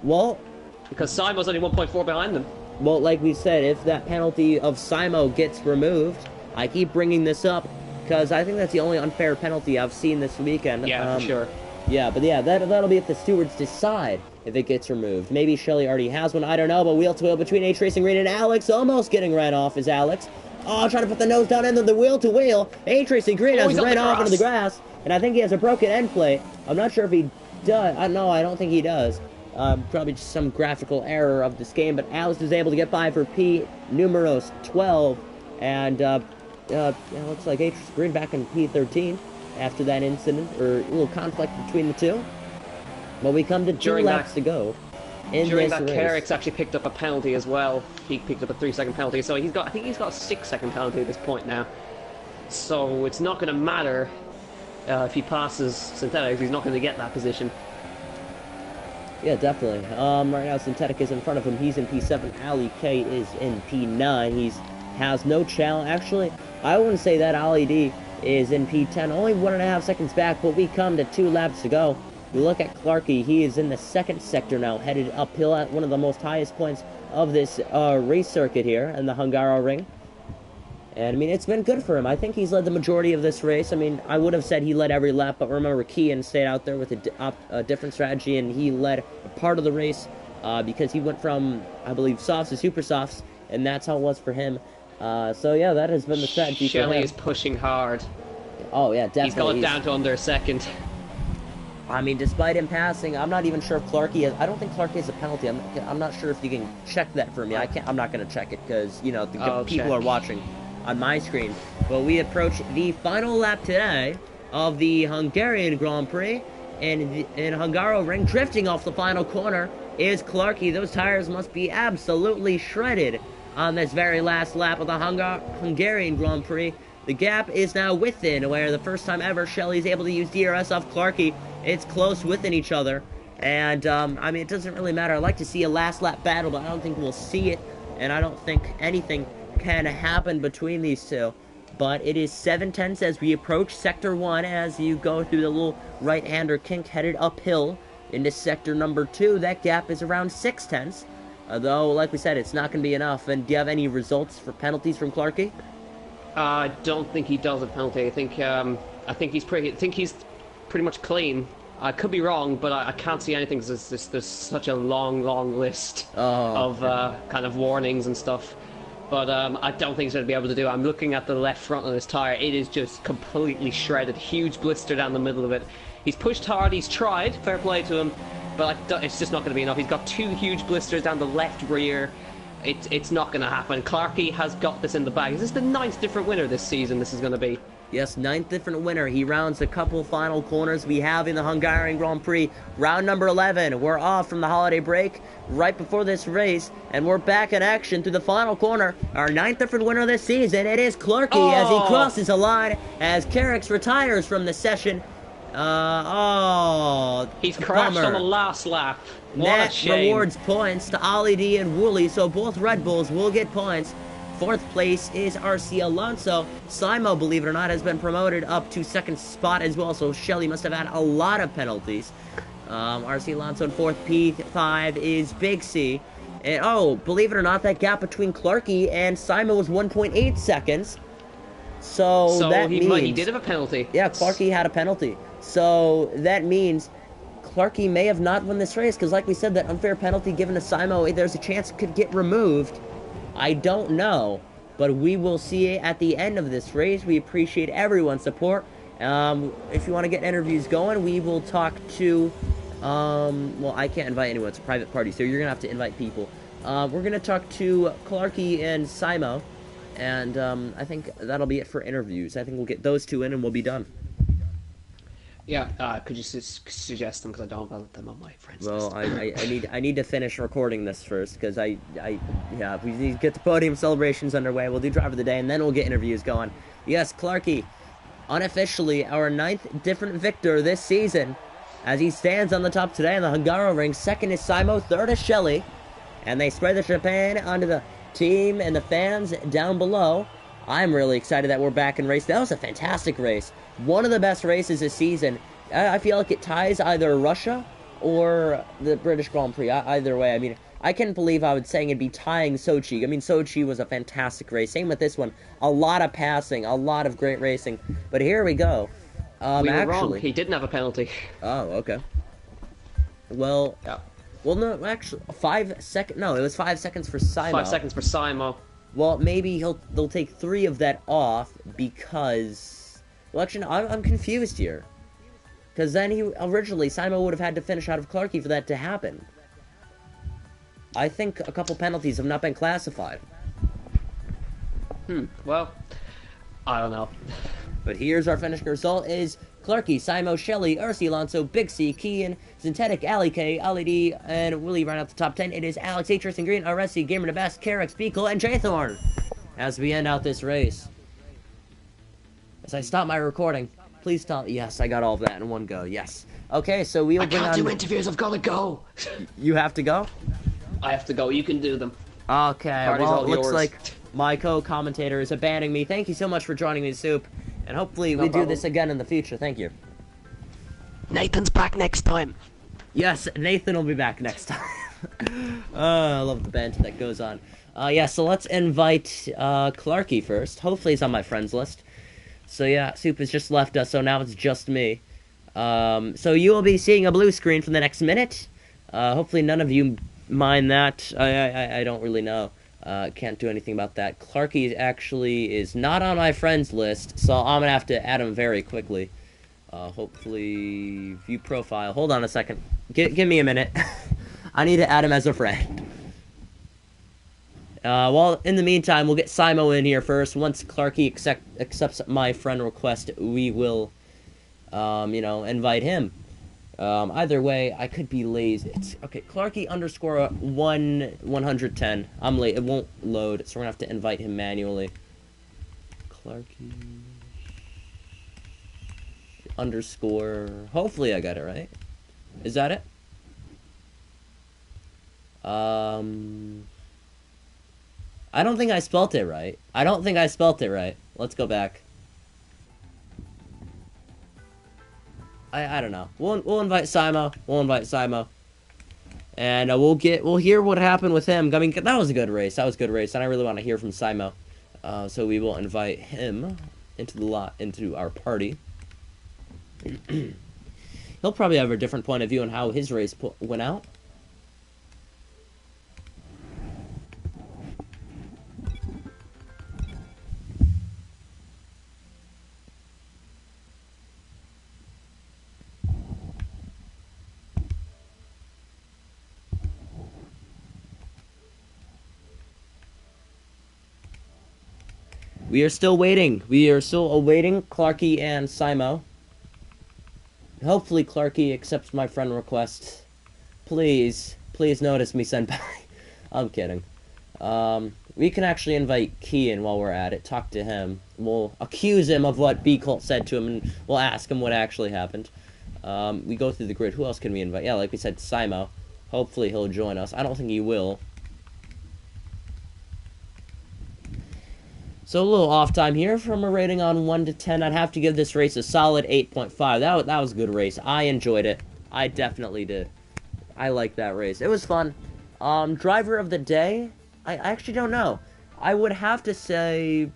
Well, because Simo's only 1.4 behind them. Well, like we said, if that penalty of Simo gets removed, I keep bringing this up because I think that's the only unfair penalty I've seen this weekend. Yeah, for sure. Yeah, but yeah, that'll be if the stewards decide if it gets removed. Maybe Shelly already has one, I don't know, but wheel to wheel between H Racing Green and Alex, almost getting ran off is Alex. Oh, trying to put the nose down into the wheel to wheel. H Racing Green has ran off into the grass, and I think he has a broken end plate. I'm not sure if he does. No, I don't think he does. Probably just some graphical error of this game, but Alex was able to get by for P numeros 12, and looks like H Green back in P13 after that incident, or a little conflict between the two. But we come to 2 laps to go in during this that, race. Carrick's actually picked up a penalty as well. He picked up a 3-second penalty, so I think he's got a 6-second penalty at this point now. So it's not going to matter if he passes Synthetics, he's not going to get that position. Yeah, definitely. Right now Synthetic is in front of him. He's in P7. Ali K is in P9. He has no challenge. Actually, I wouldn't say that. Ali D is in P10. Only 1.5 seconds back, but we come to 2 laps to go. We look at Clarky. He is in the second sector now, headed uphill at one of the most highest points of this race circuit here in the Hungaroring. And, I mean, it's been good for him. I think he's led the majority of this race. I mean, I would have said he led every lap, but remember, Kean stayed out there with a different strategy, and he led part of the race because he went from, I believe, softs to super softs, and that's how it was for him. So, yeah, that has been the strategy for him. Shelly is pushing hard. Oh, yeah, definitely. He's got it down to under a second. I mean, despite him passing, I'm not even sure if Clarky has... I don't think Clarky has a penalty. I'm not sure if you can check that for me. I'm not going to check it because, you know, the people are watching on my screen. But we approach the final lap today of the Hungarian Grand Prix. And in Hungaroring, drifting off the final corner is Clarky. Those tires must be absolutely shredded on this very last lap of the Hungarian Grand Prix. The gap is now within, where the first time ever Shelly's able to use DRS off Clarky. It's close within each other. And, I mean, it doesn't really matter. I'd like to see a last lap battle, but I don't think we'll see it. And I don't think anything can happen between these two. But it is 7/10 as we approach Sector 1 as you go through the little right-hander kink headed uphill into Sector number 2. That gap is around 6/10. Although, like we said, it's not going to be enough. And do you have any results for penalties from Clarky? I don't think he does a penalty. I think he's pretty much clean. I could be wrong, but I can't see anything. There's such a long list of kind of warnings and stuff. But I don't think he's going to be able to do it. I'm looking at the left front of this tyre. It is just completely shredded. Huge blister down the middle of it. He's pushed hard. He's tried. Fair play to him. But it's just not going to be enough. He's got 2 huge blisters down the left rear. It's not going to happen. Clarkey has got this in the bag. Is this the 9th different winner this season this is going to be? Yes, 9th different winner. He rounds a couple final corners we have in the Hungarian Grand Prix. Round number 11. We're off from the holiday break right before this race, and we're back in action through the final corner. Our 9th different winner this season, it is Clarkey as he crosses the line, as Carrick's retires from the session. He's crashed on the last lap. What a shame. Rewards points to Ali D and Wooly, so both Red Bulls will get points. 4th place is RC Alonso. Simo, believe it or not, has been promoted up to 2nd spot as well, so Shelly must have had a lot of penalties. RC Alonso in 4th, P5 is Big C. And, believe it or not, that gap between Clarkey and Simo was 1.8 seconds. So that means... he did have a penalty. Yeah, Clarkey had a penalty. So that means Clarkey may have not won this race, because like we said, that unfair penalty given to Simo, there's a chance it could get removed. I don't know, but we will see at the end of this race. We appreciate everyone's support. If you want to get interviews going, we will talk to, well, I can't invite anyone. It's a private party, so you're going to have to invite people. We're going to talk to Clarkey and Simo, and I think that'll be it for interviews. I think we'll get those two in, and we'll be done. Yeah, could you suggest them, because I don't have them on my friends list. Well, I need to finish recording this first, because we need to get the podium celebrations underway. We'll do driver of the day, and then we'll get interviews going. Yes, Clarkey, unofficially our 9th different victor this season, as he stands on the top today in the Hungaroring. 2nd is Simo, 3rd is Shelly, and they spread the champagne onto the team and the fans down below. I'm really excited that we're back in race. That was a fantastic race. One of the best races this season. I feel like it ties either Russia or the British Grand Prix. Either way, I mean, I can't believe I was saying it'd be tying Sochi. I mean, Sochi was a fantastic race. Same with this one. A lot of passing, a lot of great racing. But here we go. We were wrong. He didn't have a penalty. Oh, okay. Well, yeah. Well, no, actually, 5 seconds. No, it was 5 seconds for Simo. 5 seconds for Simo. Well, maybe they'll take 3 of that off because... Well, actually, no, I'm confused here. Because then originally, Simo would have had to finish out of Clarkey for that to happen. I think a couple penalties have not been classified. Well, I don't know. But here's our finishing result is Clarkey, Simo, Shelly, RC Alonso, Big C, Kian, Synthetic, Ali K, Ali D, and Willie round out the top 10. It is Alex, H. Racing Green, RSC, Gamer the Best, Carrick, Beakle, and Jaythorn as we end out this race. As I stop my recording, please stop. Yes, I got all of that in one go. Yes. Okay, so we'll bring on... I can't do interviews. I've got to go. You have to go? I have to go. You can do them. Okay, well, it looks yours. like my co-commentator is abandoning me. Thank you so much for joining me, Soup. And hopefully No we problem. do this again in the future. Thank you. Nathan's back next time. Yes, Nathan will be back next time. I love the banter that goes on. Yeah, so let's invite Clarkey first. Hopefully he's on my friends list. So yeah, Soup has just left us, so now it's just me. So you will be seeing a blue screen for the next minute. Hopefully none of you mind that. I don't really know. Can't do anything about that. Clarkey actually is not on my friends list, so I'm gonna have to add him very quickly. Hopefully view profile. Hold on a second. Give me a minute. I need to add him as a friend. Well, in the meantime, we'll get Simo in here first. Once Clarkey accepts my friend request, we will, invite him. Either way, I could be lazy. It's okay. Clarkey _ 110. I'm late. It won't load, so we're gonna have to invite him manually. Clarkey _ Hopefully, I got it right. Is that it? I don't think I spelt it right. Let's go back. I don't know. We'll invite Simo. And we'll hear what happened with him. I mean, that was a good race. And I really want to hear from Simo. So we will invite him into our party. He'll probably have a different point of view on how his race went out. We are still waiting. We are still awaiting Clarky and Simo. Hopefully Clarky accepts my friend request. Please notice me, senpai. I'm kidding. We can actually invite Kian while we're at it. Talk to him. We'll accuse him of what B-Colt said to him, and we'll ask him what actually happened. We go through the grid. Who else can we invite? Yeah, like we said, Simo. Hopefully he'll join us. I don't think he will. So a little off time here from a rating on 1 to 10. I'd have to give this race a solid 8.5. That was a good race. I enjoyed it. I definitely did. I liked that race. It was fun. Driver of the day? I actually don't know. I would have to say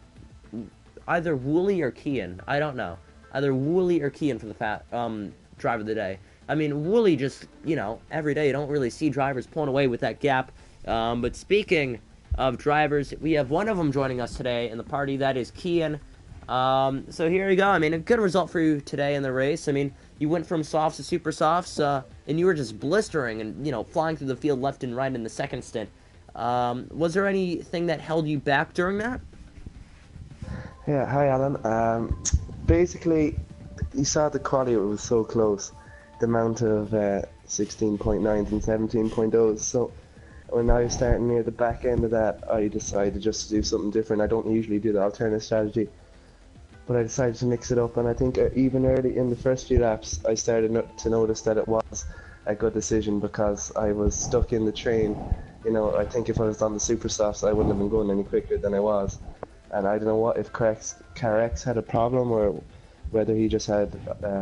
either Wooly or Kian. I don't know. Either Wooly or Kian for the driver of the day. I mean, Wooly just, you know, every day you don't really see drivers pulling away with that gap. But speaking of drivers, we have one of them joining us today in the party. That is Kian. So here you go. I mean, a good result for you today in the race. I mean, you went from softs to super softs, and you were just blistering and, you know, flying through the field left and right in the second stint. Was there anything that held you back during that? Yeah, hi Alan. Basically, you saw the quality, it was so close. The amount of 16.9s and 17.0s. So when I was starting near the back end of that, I decided just to do something different. I don't usually do the alternate strategy, but I decided to mix it up. And I think even early in the first few laps, I started to notice that it was a good decision because I was stuck in the train. You know, I think if I was on the super softs, I wouldn't have been going any quicker than I was. And I don't know what if CarX had a problem or whether he just had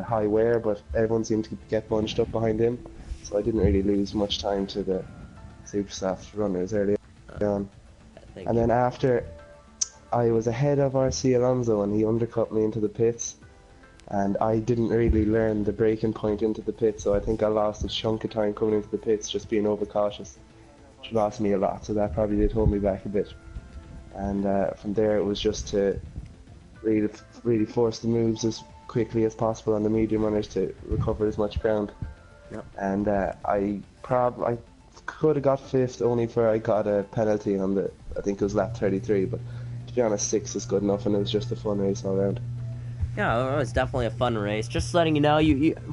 high wear, but everyone seemed to get bunched up behind him. So I didn't really lose much time to the super soft runners early on. And then after, I was ahead of RC Alonso and he undercut me into the pits. And I didn't really learn the braking point into the pits, so I think I lost a chunk of time coming into the pits just being overcautious. Which lost me a lot, so that probably did hold me back a bit. And from there it was just to really force the moves as quickly as possible on the medium runners to recover as much ground. Yep. And I could have got fifth only for I got a penalty on I think it was lap 33, but to be honest, 6 is good enough, and it was just a fun race all around. Yeah, it was definitely a fun race. Just letting you know,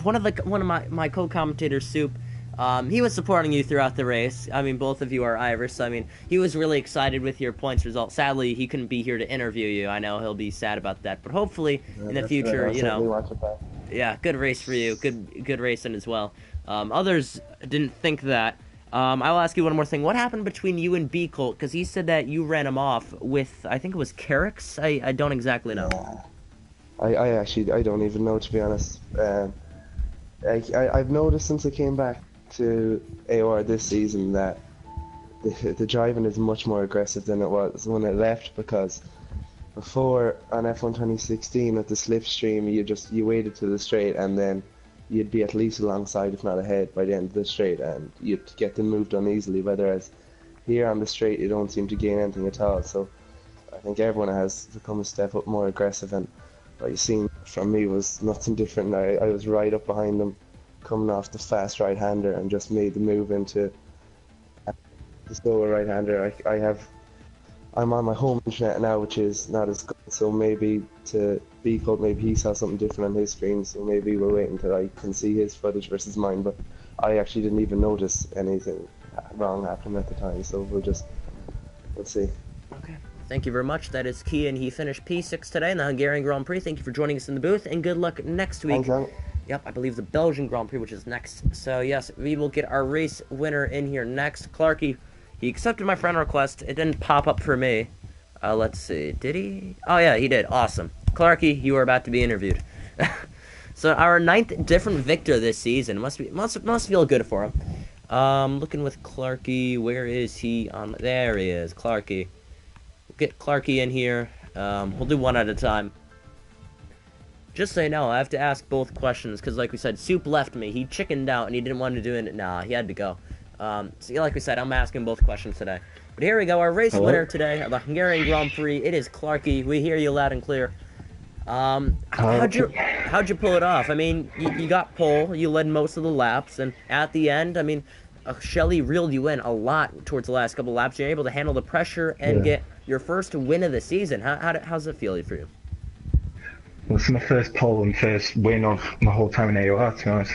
one of my co-commentators, Soup, he was supporting you throughout the race. I mean, both of you are Irish, so I mean, he was really excited with your points result. Sadly, he couldn't be here to interview you. I know he'll be sad about that, but hopefully in the future, you know, yeah, good race for you. Good racing as well. Others didn't think that. I will ask you one more thing. What happened between you and B-Colt? Because he said that you ran him off with, I think it was Carrix? I don't exactly know. I actually, I don't even know, to be honest. I've noticed since I came back to AOR this season that the driving is much more aggressive than it was when I left, because before on F1 2016 with the slipstream, you waited to the straight and then you'd be at least alongside, if not ahead, by the end of the straight, and you'd get them moved on easily. Whereas here on the straight, you don't seem to gain anything at all. So I think everyone has become a step up more aggressive, and what you've seen from me was nothing different. I was right up behind them, coming off the fast right-hander, and just made the move into the slower right-hander. I'm on my home internet now, which is not as good, so maybe to B-Colt, maybe he saw something different on his screen, so maybe we'll wait until I can see his footage versus mine, but I actually didn't even notice anything wrong happening at the time, so we'll see. Okay. Thank you very much. That is Kian. He finished P6 today in the Hungarian Grand Prix. Thank you for joining us in the booth, and good luck next week. Thanks, yep, I believe the Belgian Grand Prix, which is next. So, yes, we will get our race winner in here next. Clarky, he accepted my friend request. It didn't pop up for me. Let's see. Did he? Oh, yeah, he did. Awesome. Clarky, you are about to be interviewed. So, our 9th different victor this season. Must feel good for him. Looking with Clarky. Where is he? There he is. Clarky. Get Clarky in here. We'll do one at a time. Just so you know, I have to ask both questions, because like we said, Soup left me. He chickened out, and he didn't want to do it. Nah, he had to go. So like we said, I'm asking both questions today. But here we go, our race winner today of the Hungarian Grand Prix. It is Clarky. We hear you loud and clear. How'd you pull it off? I mean, you got pole, you led most of the laps, and at the end, I mean, Shelley reeled you in a lot towards the last couple laps. You're able to handle the pressure and get your first win of the season. How's it feel for you? Well, it's my first pole and first win of my whole time in AOR, to be honest.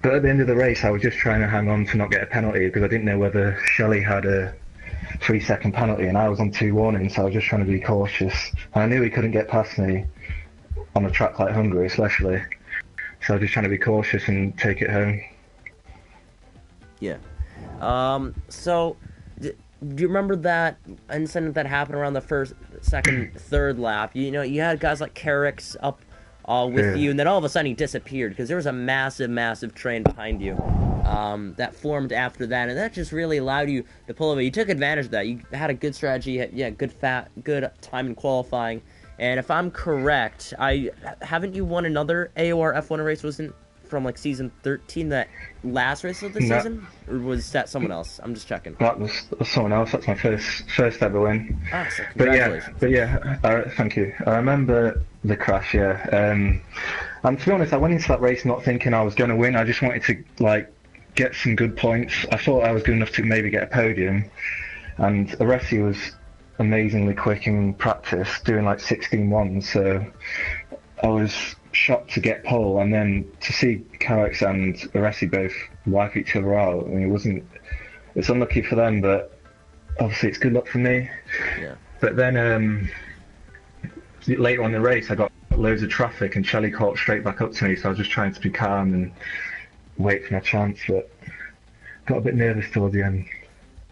But at the end of the race, I was just trying to hang on to not get a penalty because I didn't know whether Shelley had a 3-second penalty, and I was on 2 warnings, so I was just trying to be cautious. And I knew he couldn't get past me on a track like Hungary, especially. So I was just trying to be cautious and take it home. Yeah. So, do you remember that incident that happened around the first, second, third lap? You know, you had guys like Carrick's up with you, and then all of a sudden he disappeared because there was a massive train behind you that formed after that, and that just really allowed you to pull away. You took advantage of that. You had a good strategy, good time in qualifying, and if I'm correct, haven't you won another AOR F1 race? Wasn't from like season 13 that last race of the season, or was that someone else? I'm just checking. That was someone else. That's my first ever win. Ah, so congratulations. But yeah, thank you. I remember the crash. Yeah, and to be honest, I went into that race not thinking I was going to win. I just wanted to like get some good points. I thought I was good enough to maybe get a podium, and Aresi was amazingly quick in practice, doing like 16.1. So I was shocked to get pole, and then to see Carrick and Aresi both wipe each other out. I mean, it's unlucky for them, but obviously it's good luck for me. Yeah. But then later on in the race, I got loads of traffic, and Shelley caught straight back up to me, so I was just trying to be calm and wait for my chance, but got a bit nervous towards the end.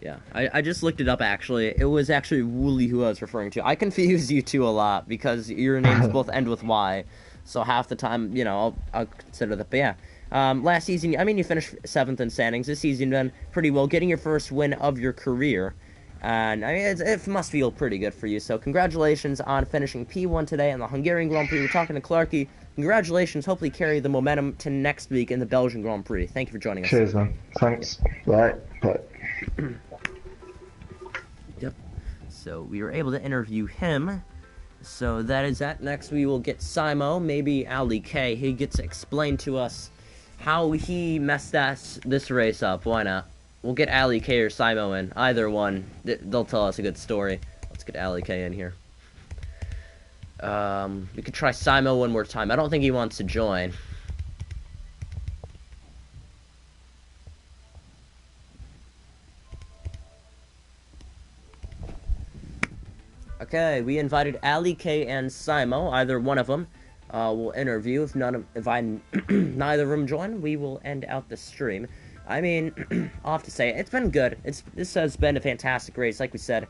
Yeah, I just looked it up, actually. It was actually Wooly who I was referring to. I confuse you two a lot because your names both end with Y, so half the time, you know, I'll consider that. But yeah, last season, I mean, you finished 7th in standings. This season, you done pretty well, getting your first win of your career. And, I mean, it must feel pretty good for you. So congratulations on finishing P1 today in the Hungarian Grand Prix. We're talking to Clarky. Congratulations. Hopefully carry the momentum to next week in the Belgian Grand Prix. Thank you for joining us. Cheers, man. Thanks. Bye. Yep. So we were able to interview him. So that is that. Next we will get Simo, maybe Ali K. He gets to explain to us how he messed this race up. Why not? We'll get Ali K or Simo in. Either one. They'll tell us a good story. Let's get Ali K in here. We could try Simo one more time. I don't think he wants to join. Okay, we invited Ali K and Simo. Either one of them will interview. If neither of them join, we will end out the stream. I mean, I'll have to say, it's been good. This has been a fantastic race, like we said.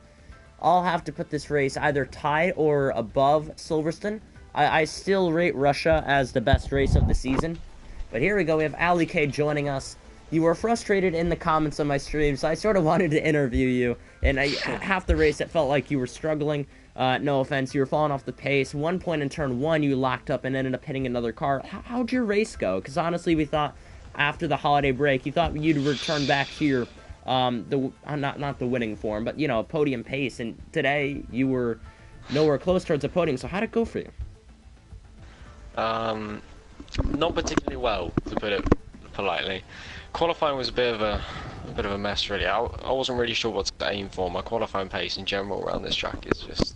I'll have to put this race either tied or above Silverstone. I still rate Russia as the best race of the season. But here we go, we have Ali K joining us. You were frustrated in the comments on my stream, so I sort of wanted to interview you. And half the race, it felt like you were struggling. No offense, you were falling off the pace. One point in turn 1, you locked up and ended up hitting another car. How'd your race go? Because honestly, we thought after the holiday break, you thought you'd return back to your not the winning form, but you know, podium pace. And today you were nowhere close towards a podium. So how'd it go for you? Not particularly well, to put it politely. Qualifying was a bit of a mess, really. I wasn't really sure what to aim for. My qualifying pace in general around this track is just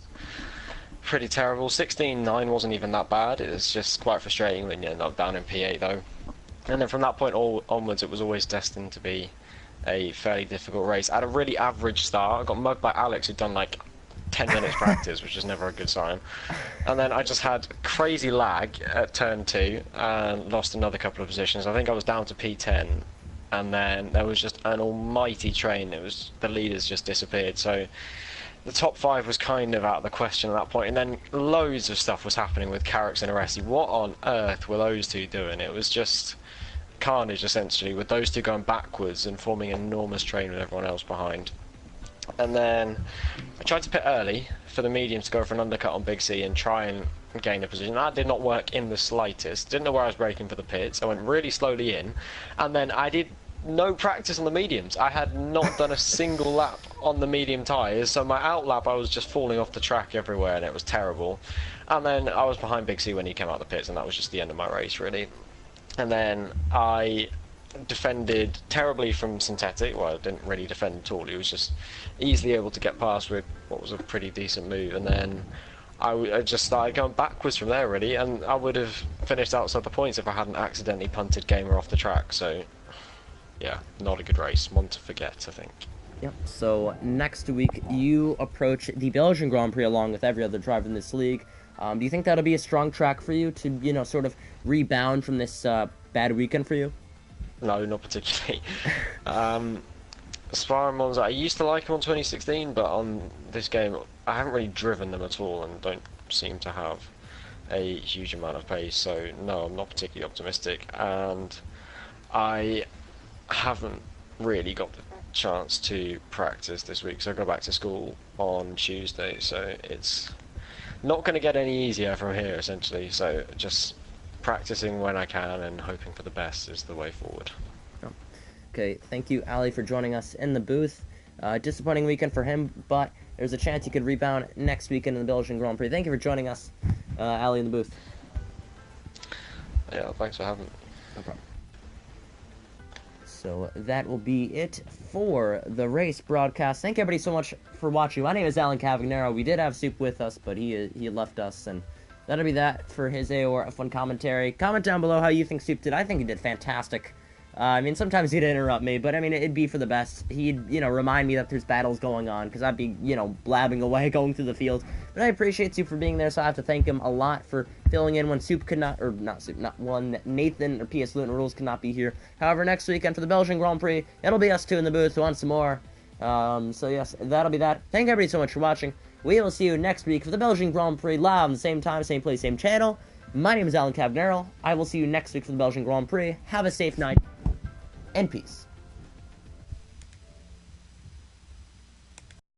pretty terrible. 16.9 wasn't even that bad. It's just quite frustrating when you end up down in P8 though. And then from that point onwards, it was always destined to be a fairly difficult race. I had a really average start. I got mugged by Alex, who'd done like 10 minutes practice, which is never a good sign. And then I just had crazy lag at turn 2 and lost another couple of positions. I think I was down to P10, and then there was just an almighty train. The leaders just disappeared. So the top 5 was kind of out of the question at that point. And then loads of stuff was happening with Carrick and Aresi. What on earth were those two doing? It was just carnage, essentially, with those two going backwards and forming an enormous train with everyone else behind. And then I tried to pit early for the medium to go for an undercut on Big C and try and gain a position. That did not work in the slightest. Didn't know where I was braking for the pits. I went really slowly in, and then I did no practice on the mediums. I had not done a single lap on the medium tyres, so my out lap I was just falling off the track everywhere, and it was terrible. And then I was behind Big C when he came out of the pits, and that was just the end of my race, really. And then I defended terribly from synthetic. Well, I didn't really defend at all. He was just easily able to get past with what was a pretty decent move, and then I just started going backwards from there, really, and I would have finished outside the points if I hadn't accidentally punted Gamer off the track. So, yeah, not a good race. One to forget, I think. Yep. So next week you approach the Belgian Grand Prix along with every other driver in this league. Do you think that'll be a strong track for you to, you know, sort of rebound from this bad weekend for you? No, not particularly. As far as Monza, I used to like them on 2016, but on this game, I haven't really driven them at all and don't seem to have a huge amount of pace. So no, I'm not particularly optimistic, and I haven't really got the chance to practice this week. So I go back to school on Tuesday, so it's not going to get any easier from here, essentially. So just practicing when I can and hoping for the best is the way forward. Okay, thank you, Ali, for joining us in the booth. Disappointing weekend for him, but there's a chance he could rebound next weekend in the Belgian Grand Prix. Thank you for joining us, Ali, in the booth. Yeah, thanks for having me. No problem. So that will be it for the race broadcast. Thank everybody so much for watching. My name is Alan Cavagnaro. We did have Soup with us, but he left us, and that'll be that for his AOR F1 commentary. Comment down below how you think Soup did. I think he did fantastic. I mean, sometimes he'd interrupt me, but I mean, it'd be for the best. He'd, you know, remind me that there's battles going on, because I'd be, you know, blabbing away, going through the field. But I appreciate Soup for being there, so I have to thank him a lot for filling in when Soup could not, or not Soup, not one, Nathan or PS Luton Rules could not be here. However, next weekend for the Belgian Grand Prix, it'll be us two in the booth once more. So yes, that'll be that. Thank everybody so much for watching. We will see you next week for the Belgian Grand Prix live on the same time, same place, same channel. My name is Alan Cavagnaro. I will see you next week for the Belgian Grand Prix. Have a safe night, and peace.